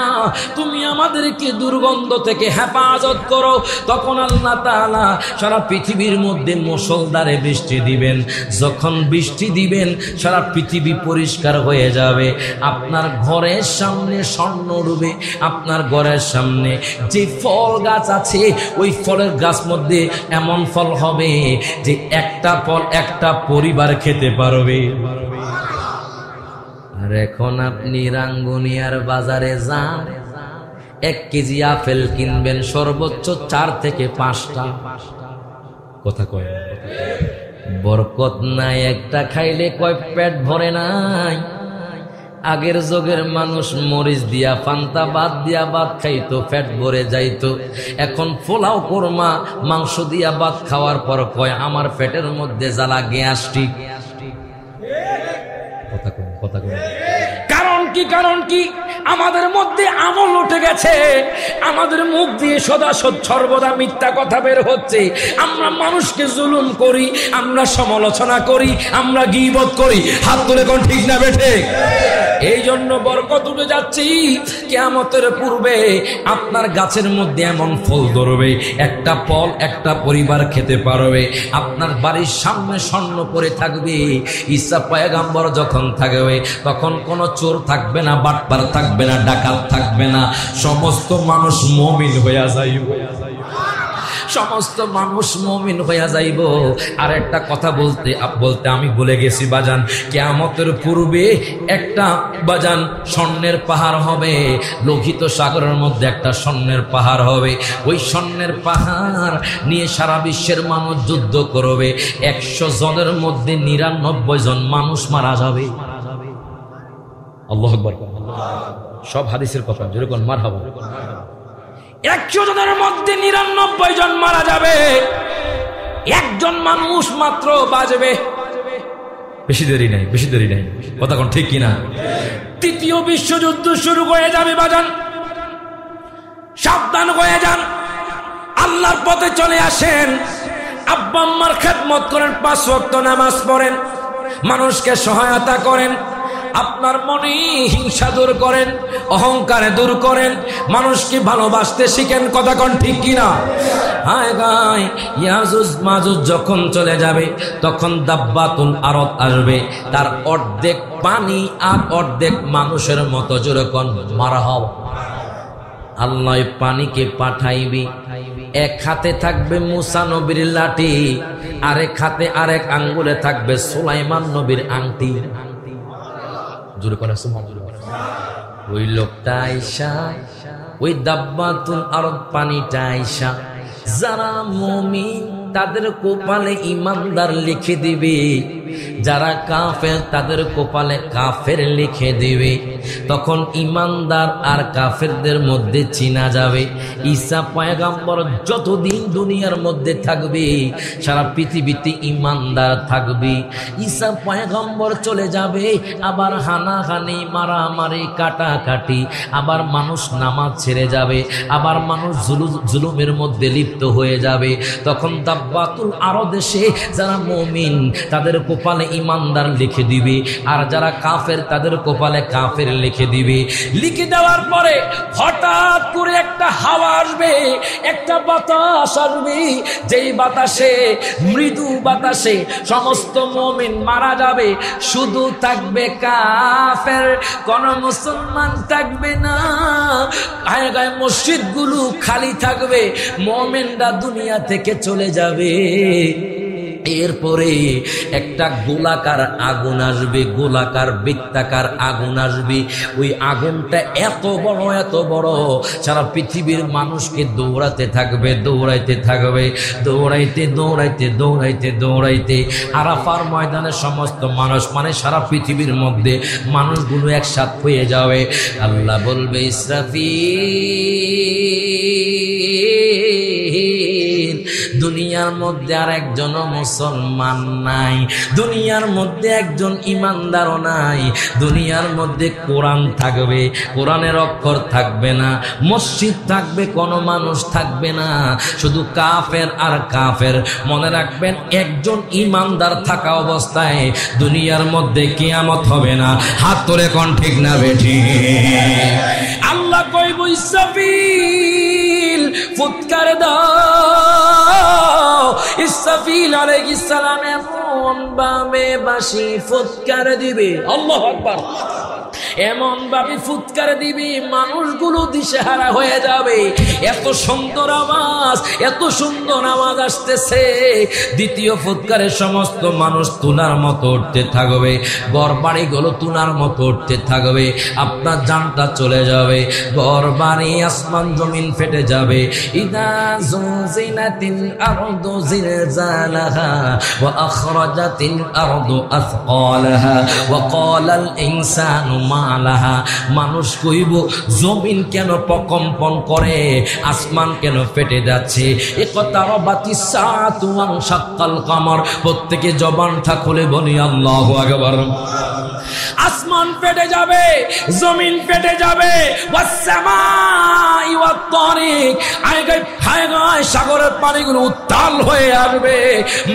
তুমি আমাদেরকে দুর্গন্ধ থেকে হেফাজত করো। তখন আল্লাহ তাআলা সারা পৃথিবীর মধ্যে মুষলধারে বৃষ্টি দিবেন। যখন বৃষ্টি দিবেন, সারা পৃথিবী পরিষ্কার হয়ে যাবে। আপনার ঘরের সামনে স্বর্ণ উঠবে। আপনার ঘরের সামনে যে ফল গাছ আছে, ওই ফলের গাছ মধ্যে এমন ফল হবে যে একটা ফল একটা পরিবার খেতে পারবে। আর এখন আপনি রাঙ্গুনিয়ার বাজারে যান, 1 কেজি আপেল কিনবেন সর্বোচ্চ 4 থেকে 5টা। কথা কয় বরকত নাই, একটা খাইলে কয় পেট ভরে নাই। আগের যুগের মানুষ মরিচ দিয়া পান্তা ভাত দিয়া ভাত খাইতো, পেট ভরে যাইতো। এখন পোলাও কোরমা মাংস দিয়া ভাত খাওয়ার পর কয় আমার পেটের মধ্যে জ্বালা, গ্যাস্ট্রিক। কথা কয় কারণ কি আমাদের মধ্যে আমল উঠে গেছে, আমাদের মুখ দিয়ে সর্বদা মিথ্যা কথা বের হচ্ছে। আমরা মানুষকে জুলুম করি, আমরা সমালোচনা করি, আমরা গীবত করি। হাত তুলে কোন ঠিক না বেঠে? এই জন্য বরকত উঠে যাচ্ছি। কিয়ামতের পূর্বে আপনার গাছের মধ্যে এমন ফল ধরবে, একটা ফল একটা পরিবার খেতে পারবে। আপনার বাড়ির সামনে স্বর্ণ পরে থাকবে। ঈসা পয়গম্বর যখন থাকবে তখন কোনো চোর থাকবে না, বাটপার থাকবে না, ডাকাত থাকবে না। সমস্ত মানুষ মুমিন হইয়া যাইব, সমস্ত মানুষ মুমিন হইয়া যাইব। আর একটা কথা বলতে আমি ভুলে গেছি বাজান, কিয়ামতের পূর্বে একটা বাজান স্বর্ণের পাহাড় হবে, লোহিত সাগরের মধ্যে একটা স্বর্ণের পাহাড় হবে। ওই স্বর্ণের পাহাড় নিয়ে সারা বিশ্বের মানুষ যুদ্ধ করবে। 100 জনের মধ্যে 99 জন মানুষ মারা যাবে। আল্লাহু আকবার। সব হাদিসের কথা, যেরকম মারহাবা। 100 জনের মধ্যে 99 জন মারা যাবে, একজন মানুষ মাত্র বাঁচবে। বেশি দেরি নাই, কথা কোন ঠিক কিনা? তৃতীয় বিশ্বযুদ্ধ শুরু হয়ে যাবে বাজান, সাবধান হয়ে যান। আল্লাহর পথে চলে আসেন, আব্বা আম্মার খেদমত করেন, 5 ওয়াক্ত নামাজ পড়েন, মানুষকে সহায়তা করেন, আপনার মনে হিংসা দূর করেন, অহংকারে দূর করেন, মানুষকে ভালোবাসতে শিখেন। কথা কোন ঠিক কিনা? হায় গায় ইয়াজুজ মাজুজ যখন চলে যাবে তখন দাব্বাতুল আরদ আসবে, তার অর্ধেক পানি আর অর্ধেক মানুষের মতো। যেরকম মারহাবা। আল্লাহ পানিকে পাঠাইবি, এক হাতে থাকবে মুসা নবীর লাঠি, আরেক হাতে আরেক আঙ্গুলে থাকবে সুলাইমান নবীর আংটি। ওই লোকটা আইসা, ওই দাব্বাতুল আরদ পানিটা আইসা যারা মুমিন তাদের কপালে ইমানদার লিখে দিবে, যারা কাফের তাদের কপালে কাফের লিখে দিবে। তখন ইমানদার আর কাফেরদের মধ্যে চিনা যাবে। ঈসা পয়গম্বর যতদিন দুনিয়ার মধ্যে থাকবে সারা পৃথিবীতে ইমানদার থাকবে। ঈসা পয়গম্বর চলে যাবে, আবার হানাহানি, মারামারি, কাটাকাটি, আবার মানুষ নামাজ ছেড়ে যাবে, আবার মানুষ জুলুমের মধ্যে লিপ্ত হয়ে যাবে। তখন দাব্বাতুল আরদ এসে যারা মুমিন তাদের কপালে ইমানদার লিখে দিবে, আর যারা কাফের তাদের কপালে কাফের লিখে দিবে। লিখে দেওয়ার পরে হঠাৎ করে একটা হাওয়া আসবে, একটা বাতাস আসবে, যেই বাতাসে, মৃদু বাতাসে সমস্ত মুমিন মারা যাবে, শুধু থাকবে কাফের, কোন মুসলমান থাকবে না। গায়ে গায়ে মসজিদগুলো খালি থাকবে, মুমিনরা দুনিয়া থেকে চলে যাবে। এরপরে একটা গোলাকার আগুন আসবে, গোলাকার বৃত্তাকার আগুন আসবে। ওই আগুনটা এত বড় সারা পৃথিবীর মানুষকে দৌড়াতে থাকবে, দৌড়াইতে থাকবে, দৌড়াইতে। আরাফার ময়দানে সমস্ত মানুষ, মানে সারা পৃথিবীর মধ্যে মানুষগুলো একসাথ হয়ে যাবে। আল্লাহ বলবে ইসরাফিল, দুনিয়ার মধ্যে আর একজন মুসলমান নাই, দুনিয়ার মধ্যে একজন ইমানদারও নাই, দুনিয়ার মধ্যে কোরআন থাকবে, কোরআনের অক্ষর থাকবে না, মসজিদ থাকবে, কোনো মানুষ থাকবে না, শুধু কাফের আর কাফের। মনে রাখবেন, একজন ইমানদার থাকা অবস্থায় দুনিয়ার মধ্যে কিয়ামত হবে না। হাত তোলে কোন ঠিক না বেঠি? আল্লাহ কইব ইসরাফিল ফুৎকার দাও। ইসরাফিল আলাইহিস সালাম এমন ভাবে বাঁশি ফুৎকার দিবে, আল্লাহু আকবার, এমন ভাবে ফুৎকার দিবে মানুষগুলো দিশেহারা হয়ে যাবে। এত সুন্দর আওয়াজ, এত সুন্দর আওয়াজ আসতেছে। দ্বিতীয় ফুৎকারে সমস্ত মানুষ তুলার মতো উঠতে থাকবে, ঘর বাড়িগুলো তুলার মতো উঠতে থাকবে, আপনার জানটা চলে যাবে, ঘর বাড়ি আসমান জমিন ফেটে যাবে। ইদা যুলজিলাতিল আরদু জিলজালাহা ওয়া আখরাজাতিল আরদু আথকালাহা ওয়া ক্বালাল ইনসানু মা মালাহা, মানুষ কইব জমিন কেন প্রকম্পন করে, আসমান কেন ফেটে যাচ্ছে। ইকতারাবাতিস সাআতু ওয়ানশাক্কাল কামার, প্রত্যেকে জবানটা খুলে বলি আল্লাহু আকবার। আসমান ফেটে যাবে, জমিন ফেটে যাবে, ওয়াসসামাই ওয়াত-তারিক, আগায় সাগরের পানিগুলো উত্তাল হয়ে আসবে,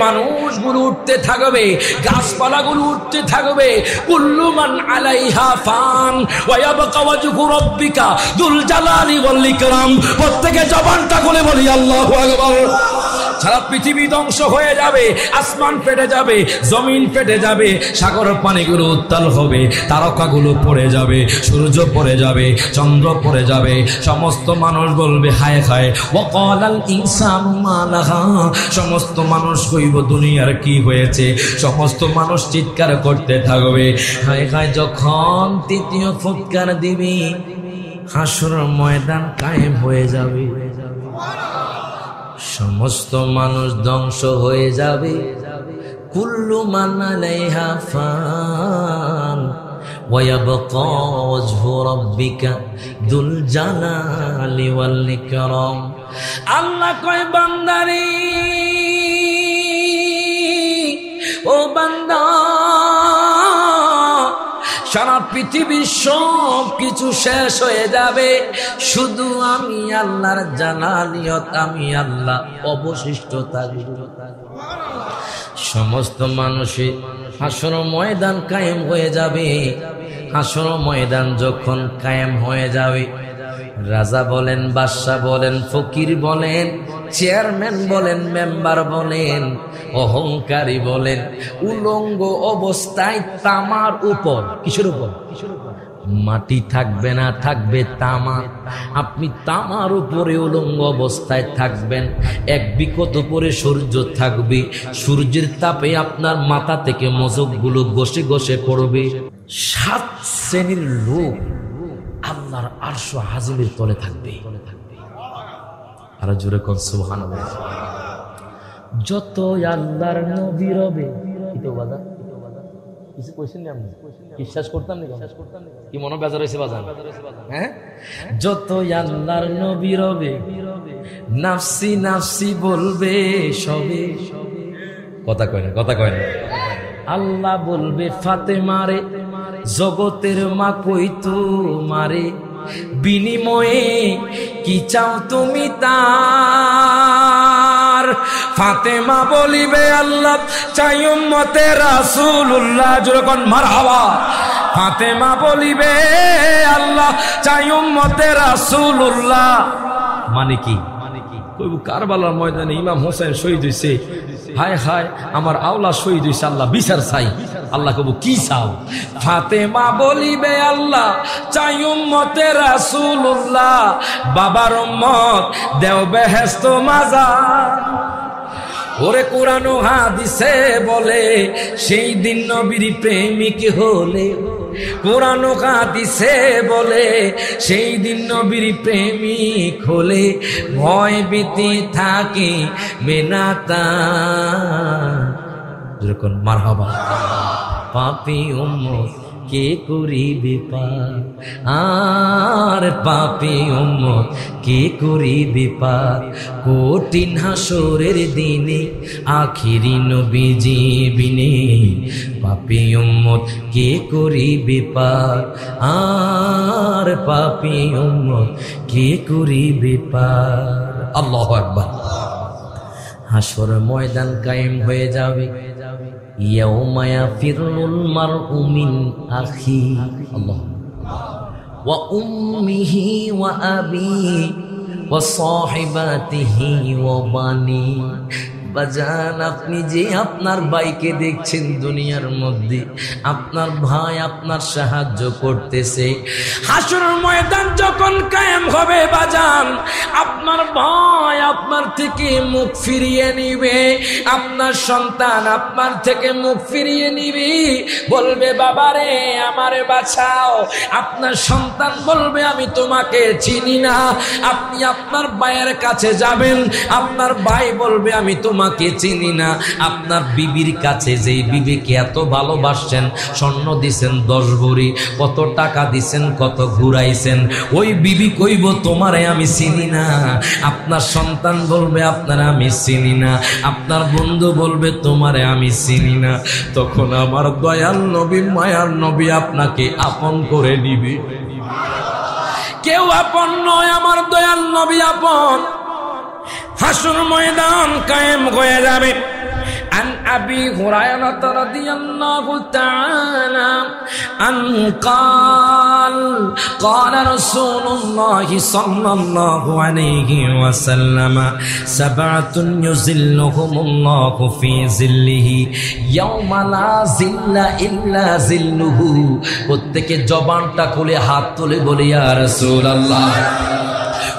মানুষগুলো উঠতে থাকবে, গাছপালাগুলো উঠতে থাকবে। কুল্লু মান আলাইহা ফান ওয়া ইয়াবকা ওয়াজহু রাব্বিকা যুল জালালি ওয়াল ইকরাম। প্রত্যেকে জবানটা খুলে বলি আল্লাহু আকবার। সারা পৃথিবী ধ্বংস হয়ে যাবে, আসমান ফেটে যাবে, জমিন ফেটে যাবে, সাগরের পানিগুলো উত্তাল হবে, তারকাগুলো পড়ে যাবে, সূর্য পড়ে যাবে, চন্দ্র পড়ে যাবে। সমস্ত মানুষ বলবে হায় হায়। ওয়াকালাল ইনসানু মা লাহা, সমস্ত মানুষ কইব দুনিয়ার কি হয়েছে। সমস্ত মানুষ চিৎকার করতে থাকবে হায় হায়। যখন তৃতীয় ফুৎকার দিবি, হাসরের ময়দান কায়েম হয়ে যাবে, সমস্ত মানুষ ধ্বংস হয়ে যাবে। কুল্লু মান আলাইহা ফান ওয়া ইয়াবকা ওয়াজহু রাব্বিকা যুল জালালি ওয়াল ইকরাম। আল্লাহ কয় বান্দারে, ও বান্দা, সারা পৃথিবীর সব কিছু শেষ হয়ে যাবে, শুধু আমি আল্লাহর জালালিয়ত, আমি আল্লাহ অবশিষ্ট থাকব। সমস্ত মানুষে হাসর ময়দান কায়েম হয়ে যাবে। হাসর ময়দান যখন কায়েম হয়ে যাবে, রাজা বলেন, বাদশা বলেন, ফকির বলেন, চেয়ারম্যান বলেন, মেম্বার বলেন, অহংকারী বলেন, উলঙ্গ অবস্থায় তামার উপর, কিসের উপর? মাটি থাকবে না, থাকবে তামা। আপনি তামার উপরে উলঙ্গ অবস্থায় থাকবেন। এক বিকট উপরে সূর্য থাকবে, সূর্যের তাপে আপনার মাথা থেকে মজকগুলো ঘষে ঘষে পড়বে। 7 শ্রেণীর লোক আল্লাহর আরশ আজিমের তলে থাকবে। আর জোরে কোন সুবহানাল্লাহ। যত আল্লাহর নবী রবে, কিছু কইছেন না আপনি? বিশ্বাস করতাম না, কি মনে বেজার হয়েছে বাজান? হ্যাঁ, যত আল্লাহর নবী রবে, নাফসি নাফসি বলবে সবে। কথা কয় না, কথা কয় না। আল্লাহ বলবে ফাতেমারে, জগতের মা কই তোমারে, বিনিময়ে কি চাও তুমি তার। ফাতেমা বলিবে আল্লাহ চাই উম্মতে রাসূলুল্লাহ, যখন মারহাবা। ফাতেমা বলিবে আল্লাহ চাই উম্মতে রাসূলুল্লাহ। মানে কি? কইব কারবালার ময়দানে ইমাম হোসেন শহীদ হইছে, হায় হায় আমার আওলা শহীদ হইছে, আল্লাহ বিচার চাই। আল্লাহ কব কি চাও? ফাতেমা বলিবে আল্লাহ চাই উম্মতে রাসূলুল্লাহ, বাবার উম্মত দেও বেহেশত মাজার। ওরে কোরআন ও হাদিসে বলে সেই দিন নবীর প্রেমিক হলে, কোরআন ও হাদিসে বলে সেই দিন নবীর প্রেমিক হলে, ভয় ভীতি থাকে বেনাতা। যখন মারহাবা। পাপী উম্মত কে করিবে পার, আর পাপী উম্মত কে করিবে পার। কঠিন হাসরের দিনে আখিরি নবীজি বিনে, পাপী উম্মত কে করিবে পার, আর পাপী উম্মত কে করিবে পার। আল্লাহু আকবার। হাসর ময়দান কায়েম হয়ে যাবে। ইয়াউমা ইয়াফিরুল মারউ মিন আখি, আল্লাহ, ওয়া উম্মিহি ওয়া আবিহি ওয়া সাহিবাতিহি ওয়া বানি। বাজান, আপনি যে আপনার ভাইকে দেখছেন দুনিয়ার মধ্যে, আপনার ভাই আপনার সাহায্য করতেছে। হাসরের ময়দান যখন কায়েম হবে বাজান, আপনার ভাই আপনার থেকে মুখ ফিরিয়ে নিবে, আপনার সন্তান আপনার থেকে মুখ ফিরিয়ে নিবে, বলবে বাবারে আমারে বাঁচাও। আপনার সন্তান বলবে আমি তোমাকে চিনি না। আপনি আপনার ভাইয়ের কাছে যাবেন, আপনার ভাই বলবে আমি তোমাকে তোমাকে চিনি না। আপনার বিবির কাছে যেই বিবিকে এত ভালোবাসছেন, স্বর্ণ দিছেন 10 ভরি, কত টাকা দিছেন, কত ঘুরাইছেন, ওই বিবি কইব তোমারে আমি চিনি না। আপনার সন্তান বলবে আপনারে আমি চিনি না। আপনার বন্ধু বলবে তোমারে আমি চিনি না। তখন আমার দয়াল নবী, মায়ার নবী আপনাকে আপন করে নিবে। কেউ আপন নয়, আমার দয়াল নবী আপন। হাসর ময়দান কায়েম হয়ে যাবে। عن أبي هريرة رضي الله تعالى عنه قال قال رسول الله صلى الله عليه وسلم 7 يظلهم الله في ظله يوم لا ظل إلا ظله। প্রত্যেকে জবানটা খুলে হাত তুলে বলি ইয়া রাসূলুল্লাহ।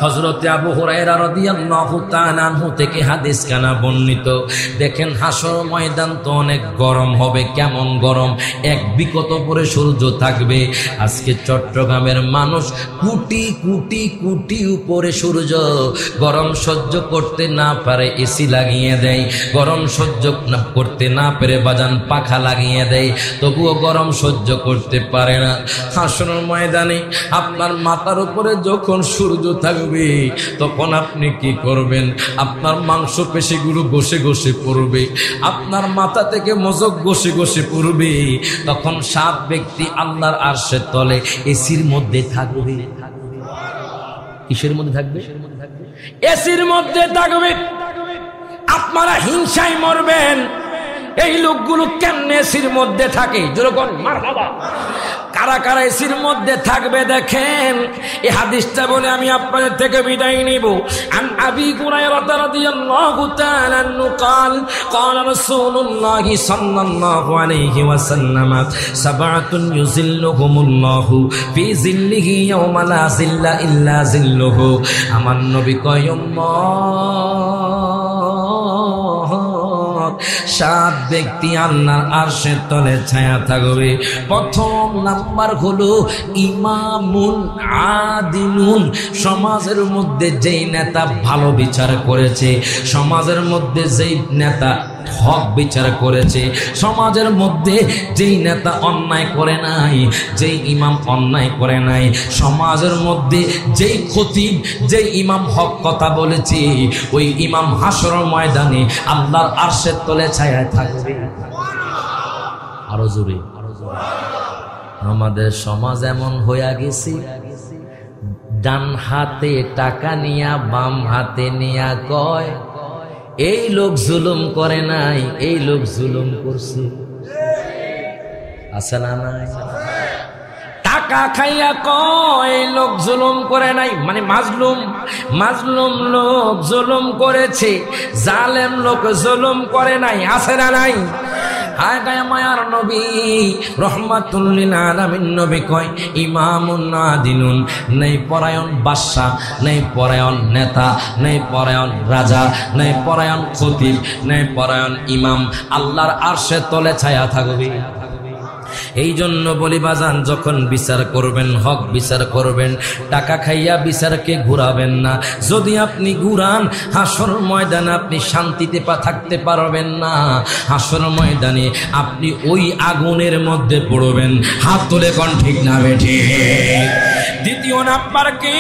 হযরত আবু হুরায়রা রাদিয়াল্লাহু তাআলা আনহু থেকে হাদিস কানা বর্ণিত। দেখেন হাসর ময়দান তো অনেক গরম হবে। কেমন গরম? এক বিকট পরে সূর্য থাকবে। আজকে চট্টগ্রামের মানুষ কোটি কোটি কোটি উপরে সূর্য, গরম সহ্য করতে না পারে এসি লাগিয়ে দেয়, গরম সহ্য করতে না পেরে বাজান পাখা লাগিয়ে দেয়, তবুও গরম সহ্য করতে পারে না। হাসর ময়দানে আপনার মাথার উপরে যখন সূর্য থাকবে, তখন আপনি কি করবেন? আপনার মাংস পেশিগুলো ঘষে ঘষে পড়বে, আপনার মাথা থেকে মজক ঘষে ঘষে পড়বে। তখন 7 ব্যক্তি আল্লাহর আরশের তলে এসির মধ্যে থাকবে। কিসের মধ্যে থাকবে? এসির মধ্যে থাকবে। আপনারা হিংসায় মরবেন, এই লোকগুলো কেমনে এসির মধ্যে থাকে? যেরকম মারহাবা। কারা কারা এসির মধ্যে থাকবে দেখেন। এই হাদিসটা বলে আমি আপনাদের থেকে বিদায় নিব। আন আবি হুরায়রা রাদিয়াল্লাহু তাআলা আনহু قال قال رسول الله صلى الله عليه وسلم 7 يظلهم الله في ظله يوم لا ظل الا ظله। আমার নবী কয় 7 ব্যক্তি আল্লাহর আরশের তলে ছায়া থাকবে। প্রথম নাম্বার হলো ইমামুন আদিলুন। সমাজের মধ্যে যেই নেতা ভালো বিচার করেছে, সমাজের মধ্যে যেই নেতা হক বিচার করেছে, সমাজের মধ্যে যেই নেতা অন্যায় করে নাই, যেই ইমাম অন্যায় করে নাই, সমাজের মধ্যে যেই খতিব, যেই ইমাম হক কথা বলেছে, ওই ইমাম হাসর ময়দানে আল্লাহর আরশের তলে ছায়া থাকবে। আরো জোরে। আমাদের সমাজ এমন হয়ে গেছে, ডান হাতে টাকা নিয়া বাম হাতে নিয়া কয় এই লোক জুলুম করে নাই, এই লোক জুলুম করছে। আছে না নাই? টাকা খাইয়া কয় এই লোক জুলুম করে নাই, মানে মাজলুম। মাজলুম লোক জুলুম করেছে, জালেম লোক জুলুম করে নাই। আছে না নাই? হায় গায় মায়ার নবী রহমাতুল লিল আলামিন নবী কয় ইমামুন আদিলুন। নেই পরায়ণ বাদশা, নেই পরায়ণ নেতা, নেই পরায়ণ রাজা, নেই পরায়ণ খতিব, নেই পরায়ণ ইমাম, আল্লাহর আরশের তলে ছায়া থাকবে। এই জন্য বলি বাজান, যখন বিচার করবেন হক বিচার করবেন, টাকা খাইয়া বিচারকে ঘুরাবেন না। যদি আপনি ঘুরান, হাসর ময়দানে আপনি শান্তিতে থাকতে পারবেন না। হাসর ময়দানে আপনি ওই আগুনের মধ্যে পড়বেন। হাত তুলে কোন ঠিক না বেঠি? দ্বিতীয় নাম্বার কি?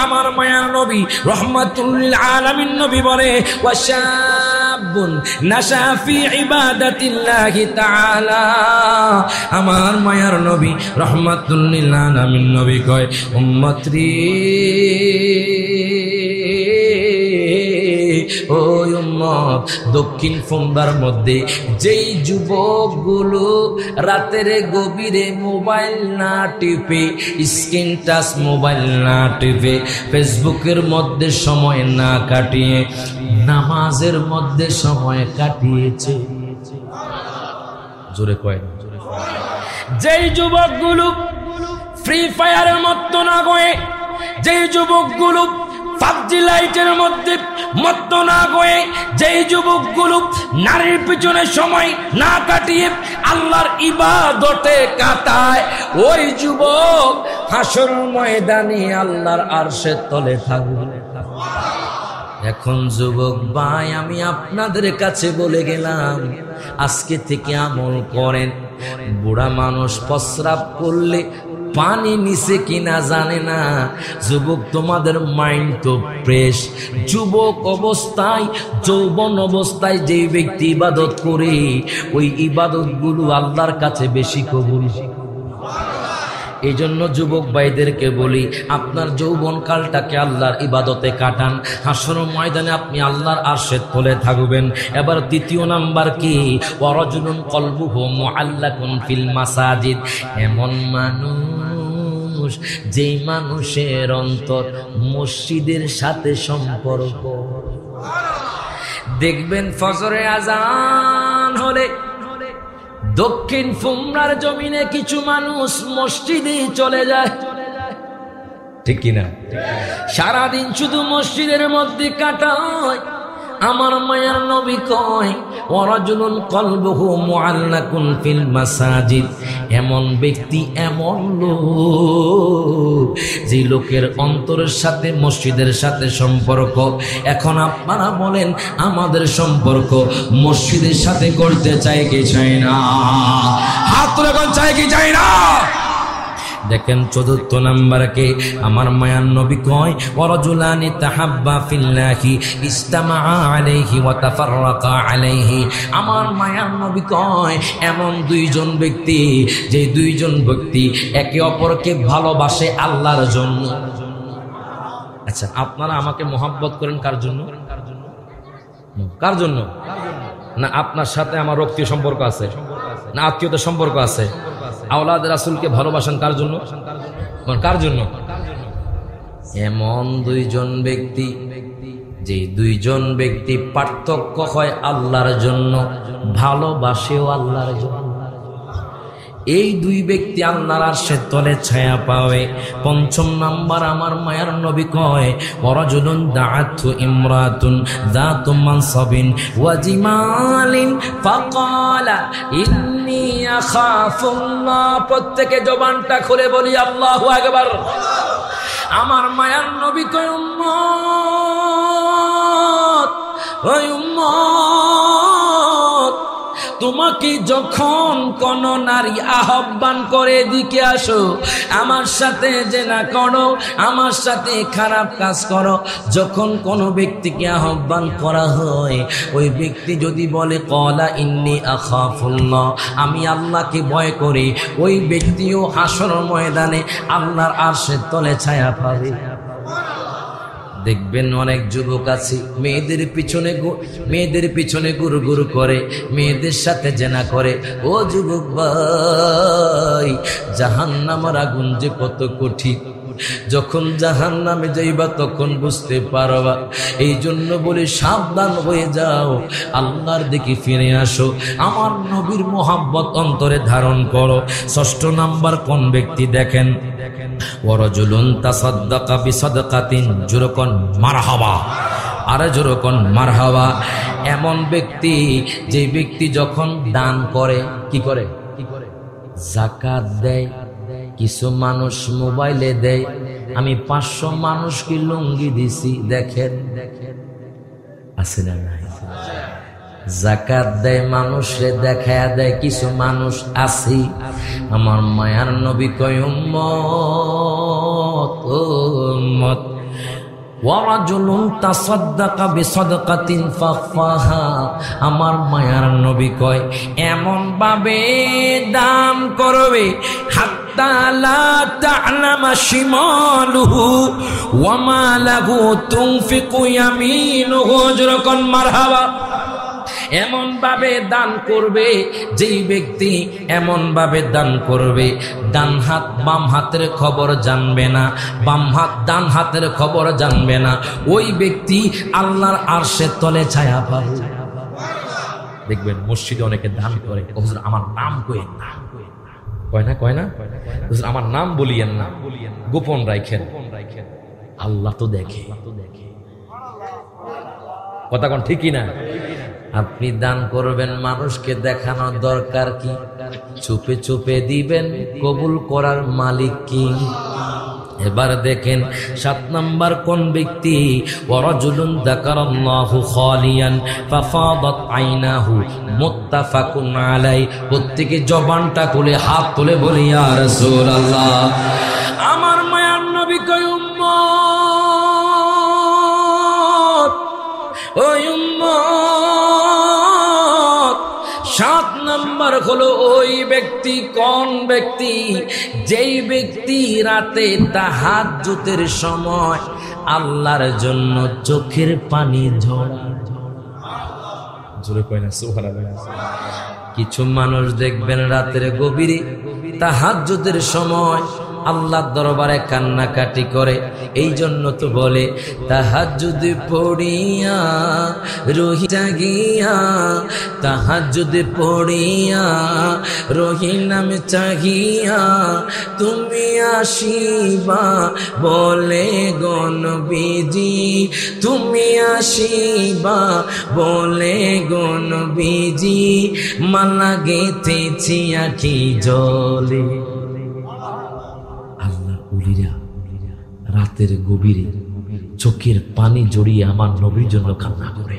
আমার মায়ার নবী রহমাতুল লিল আলামিন নবী বলে ওয়াশাবুন নাশা ফি ইবাদাতিল্লাহি তাআলা। আমার মায়ার নবী রহমাতুল লিল আলামিন নবী কয় উম্মত রে, ওই উম্মত, দক্ষিণ ফোনবার মধ্যে যেই যুবকগুলো রাতের গভীরে মোবাইল না টিপে, স্ক্রিন টাচ মোবাইল না টিপে, ফেসবুকের মধ্যে সময় না কাটিয়ে নামাজের মধ্যে সময় কাটিয়েছে। জোরে কয় না? যেই যুবকগুলো ফ্রি ফায়ারের মত্ত না গয়ে, যেই যুবকগুলো পাবজি লাইটের মধ্যে মত্ত না গয়ে, যেই যুবকগুলো নারীর পিছনে সময় না কাটিয়ে আল্লাহর ইবাদতে কাটায়, ওই যুবক হাসর ময়দানে আল্লাহর আরশের তলে থাকবে। এখন যুবক ভাই, আমি আপনাদের কাছে বলে গেলাম, আজকে থেকে আমল করেন। বুড়া মানুষ প্রস্রাব করলে পানি নিচে কিনা জানে না। যুবক, তোমাদের মাইন্ড তো ফ্রেশ। যুবক অবস্থায়, যৌবন অবস্থায় যে ব্যক্তি ইবাদত করে, ওই ইবাদত গুলো আল্লাহর কাছে বেশি কবুল। এই জন্য যুবক ভাইদেরকে বলি, আপনার যৌবন কালটাকে আল্লাহর ইবাদতে কাটান। হাসর ময়দানে আপনি আল্লাহর আরশের তলে থাকবেন। এবার দ্বিতীয় নাম্বার কি? ওয়ারাজুলুন কলবুহু মুআল্লাকুন ফিল মাসাজিদ। এমন মানুষ, যেই মানুষের অন্তর মসজিদের সাথে সম্পর্ক। দেখবেন ফজরে আজান হলে দক্ষিণ ফুমরার জমিনে কিছু মানুষ মসজিদে চলে যায়, ঠিক কিনা? সারাদিন শুধু মসজিদের মধ্যে কাটায়। আমার মায়ার নবী কয়, ওয়ারাজুলুন কলবুহু মুআল্লাকুন ফিল মাসাজিদ। এমন ব্যক্তি, এমন লোক, যে লোকের অন্তরের সাথে মসজিদের সাথে সম্পর্ক। এখন আপনারা বলেন, আমাদের সম্পর্ক মসজিদের সাথে করতে চাই কি চাই না? হাত তুলে কোন চাই কি চাই না? দেখেন চতুর্থ নাম্বারকে আমার মায়ার নবী কয়, ওয়ারাজুলানি তাহাব্বা ফিল্লাহি ইজতামা আলাইহি ওয়া তাফাররাকা আলাইহি। আমার মায়ার নবী কয়, এমন দুইজন ব্যক্তি, যে দুইজন ব্যক্তি একে অপরকে ভালোবাসে আল্লাহর জন্য। আচ্ছা, আপনারা আমাকে মহব্বত করেন কার জন্য? কার জন্য? না আপনার সাথে আমার রক্তীয় সম্পর্ক আছে, না আত্মীয়তার সম্পর্ক আছে? আওলাদ রাসূলকে ভালোবাসেন কার জন্য? কার জন্য? এমন দুইজন ব্যক্তি, যে দুইজন ব্যক্তি পার্থক্য হয় আল্লাহর জন্য, ভালোবাসেও আল্লাহর জন্য। এই দুই ব্যক্তি আল্লাহর আরশের তলে ছায়া পাবে। পঞ্চম নাম্বার আমার মায়ার নবী কয়, ওয়ারাজুলুন দাআতহু ইমরাতুন যাতু মানসাবিন ওয়া জিমালিন ফাকালা ইন্নী আখাফুল্লাহ। প্রত্যেকে জবানটা খুলে বলি আল্লাহু আকবার। আমার মায়ার নবী কয়, উম্মত, ওই উম্মত, তোমাকে যখন কোন নারী আহ্বান করে দিকে আসো, আমার সাথে জেনা করো, আমার সাথে খারাপ কাজ করো, যখন কোন ব্যক্তিকে আহ্বান করা হয়, ওই ব্যক্তি যদি বলে ক্বালা ইন্নী আখাফুল্লাহ, আমি আল্লাহকে ভয় করি, ওই ব্যক্তিও হাসর ময়দানে আল্লাহর আরশের তলে ছায়া পাবে। দেখবেন অনেক যুবক আছে, মেয়েদের পিছনে গুরু গুরু করে, মেয়েদের সাথে জেনা করে। ও যুবক ভাই, জাহান্নামের আগুন যে কত কঠিন, যখন জাহান্নামে যাইবা তখন বুঝতে পারবা। এই জন্য বলে সাবধান হয়ে যাও, আল্লাহর দিকে ফিরে আসো, আমার নবীর মোহাব্বত অন্তরে ধারণ করো। ষষ্ঠ নাম্বার কোন ব্যক্তি? দেখেন, ওয়ারাজুলুন তাসাদ্দাকা বিসাদকাতিন, জোরকন মারহাবা, আরে জোরকন মারহাবা। এমন ব্যক্তি, যে ব্যক্তি যখন দান করে, কি করে? যাকাত দেয়। কিছু মানুষ মোবাইলে দেয়, আমি 500 মানুষকে লুঙ্গি দিছি, দেখেন আছে না নাই? যাকাত দেয়, মানুষে দেখায়া দেয়, কিছু মানুষ আছে। আমার মায়ার নবী কয়, উম্মত, ও উম্মত, ওয়ারাজুলুন তাসাদ্দাকা বিসাদকাতিন ফাখফাহা। আমার মায়ার নবী কয়, এমন ভাবে দান করবে হাত্তা লা তা'লামা শিমালুহু ওয়া মা লাহু তুনফিকু ইয়ামিনুহু। যখন মারহাবা। এমন ভাবে দান করবে, যেই ব্যক্তি এমন ভাবে দান করবে, ডান হাত বাম হাতের খবর জানবে না, বাম হাত ডান হাতের খবর জানবে না, ওই ব্যক্তি আল্লাহর আরশের তলে ছায়া পাবে। দেখবেন মসজিদে অনেকে দান করে, হুজুর আমার নাম কইেন না, কয় না হুজুর আমার নাম বলিয়েন না, গোপন রাখেন। আল্লাহ তো দেখে। কথা কোন ঠিকই না? আপনি দান করবেন, মানুষকে দেখানোর দরকার কি? চুপে চুপে দিবেন, কবুল করার মালিক কি? এবার দেখেন 7 নাম্বার কোন ব্যক্তি, ওয়ারাজুলুন যাকারাল্লাহু খালিয়ান ফাফাদাত আইনাহু, মুত্তাফাকুন আলাই। প্রত্যেকে জবানটা খুলে হাত তুলে বলি ইয়া রাসূলুল্লাহ। আমার মায়ার নবী কয় উম্মত, ও উম্মত, 7 নাম্বার হলো ওই ব্যক্তি, কোন ব্যক্তি, যেই ব্যক্তি রাতে তাহাজ্জুদের সময় আল্লাহর জন্য চোখের পানি ঝরা। জোরে কয় না সুবহানাল্লাহ। কিছু মানুষ দেখবেন রাতের গভীরে তাহাজ্জুদের সময় আল্লাহর দরবারে কান্নাকাটি করে। এই জন্য তো বলে তাহাজ্জুদ পড়িয়া রহি জাগিয়া, তাহাজ্জুদ পড়িয়া রহি নাম চাহিয়া, তুমি আসিবা বলে গো নবীজি, তুমি আসিবা বলে গো নবীজি, মালা গেথেছি আখি জলে। রাতের গভীরে চোখের পানি জড়িয়ে আমার নবীর জন্য কান্না করে।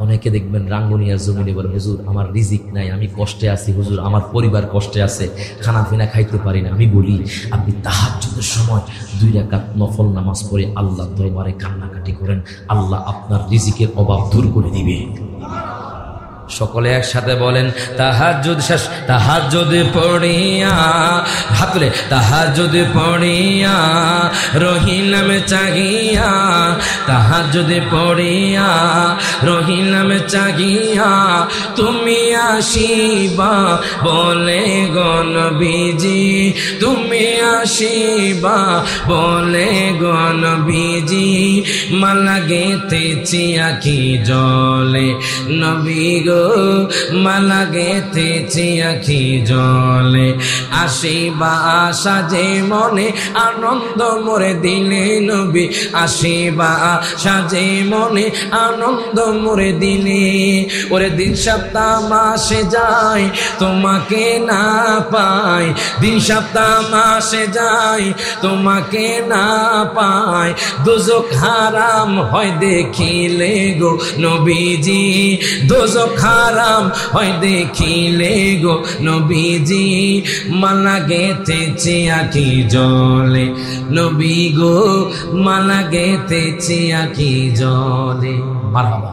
অনেকে দেখবেন রাঙ্গুনিয়া জমিনে বলে, হুজুর আমার রিজিক নাই, আমি কষ্টে আছি, হুজুর আমার পরিবার কষ্টে আছে, খানা পিনা খাইতে পারি না। আমি বলি আপনি তাহাজ্জুদের সময় 2 রাকাত নফল নামাজ পড়ে আল্লাহর দরবারে কান্নাকাটি করেন, আল্লাহ আপনার রিজিকের অভাব দূর করে দিবে। সকলে একসাথে বলেন তাহাজ্জুদ শেষ, তাহাজ্জুদ পড়িয়া, হাত তুলে, তাহাজ্জুদ পড়িয়া রহি নাম চাহিয়া, তাহাজ্জুদ পড়িয়া রহি নাম চাহিয়া, তুমি আসিবা বলে গো নবীজি, তুমি আসিবা বলে গো নবীজি, মালা গেথেছি আখি জলে, নবী গো মালা গেথেছি আখি জলে, আসিবা আশা যে মনে আনন্দ মোরে দিলে নবী, আসিবা আশা যে মনে আনন্দ মোরে দিলে, ওরে দিন সপ্তাহ মাসে যায় তোমাকে না পাই, দিন সপ্তাহ মাসে যায় তোমাকে না পাই, দোজখ হারাম হয় দেখিলে গো নবীজি, দোজখ হারাম হয় দেখিলে গো নবীজি, মালা গেথেছি আখি জলে, নবী গো মালা গেথেছি আখি জলে। মারহাবা।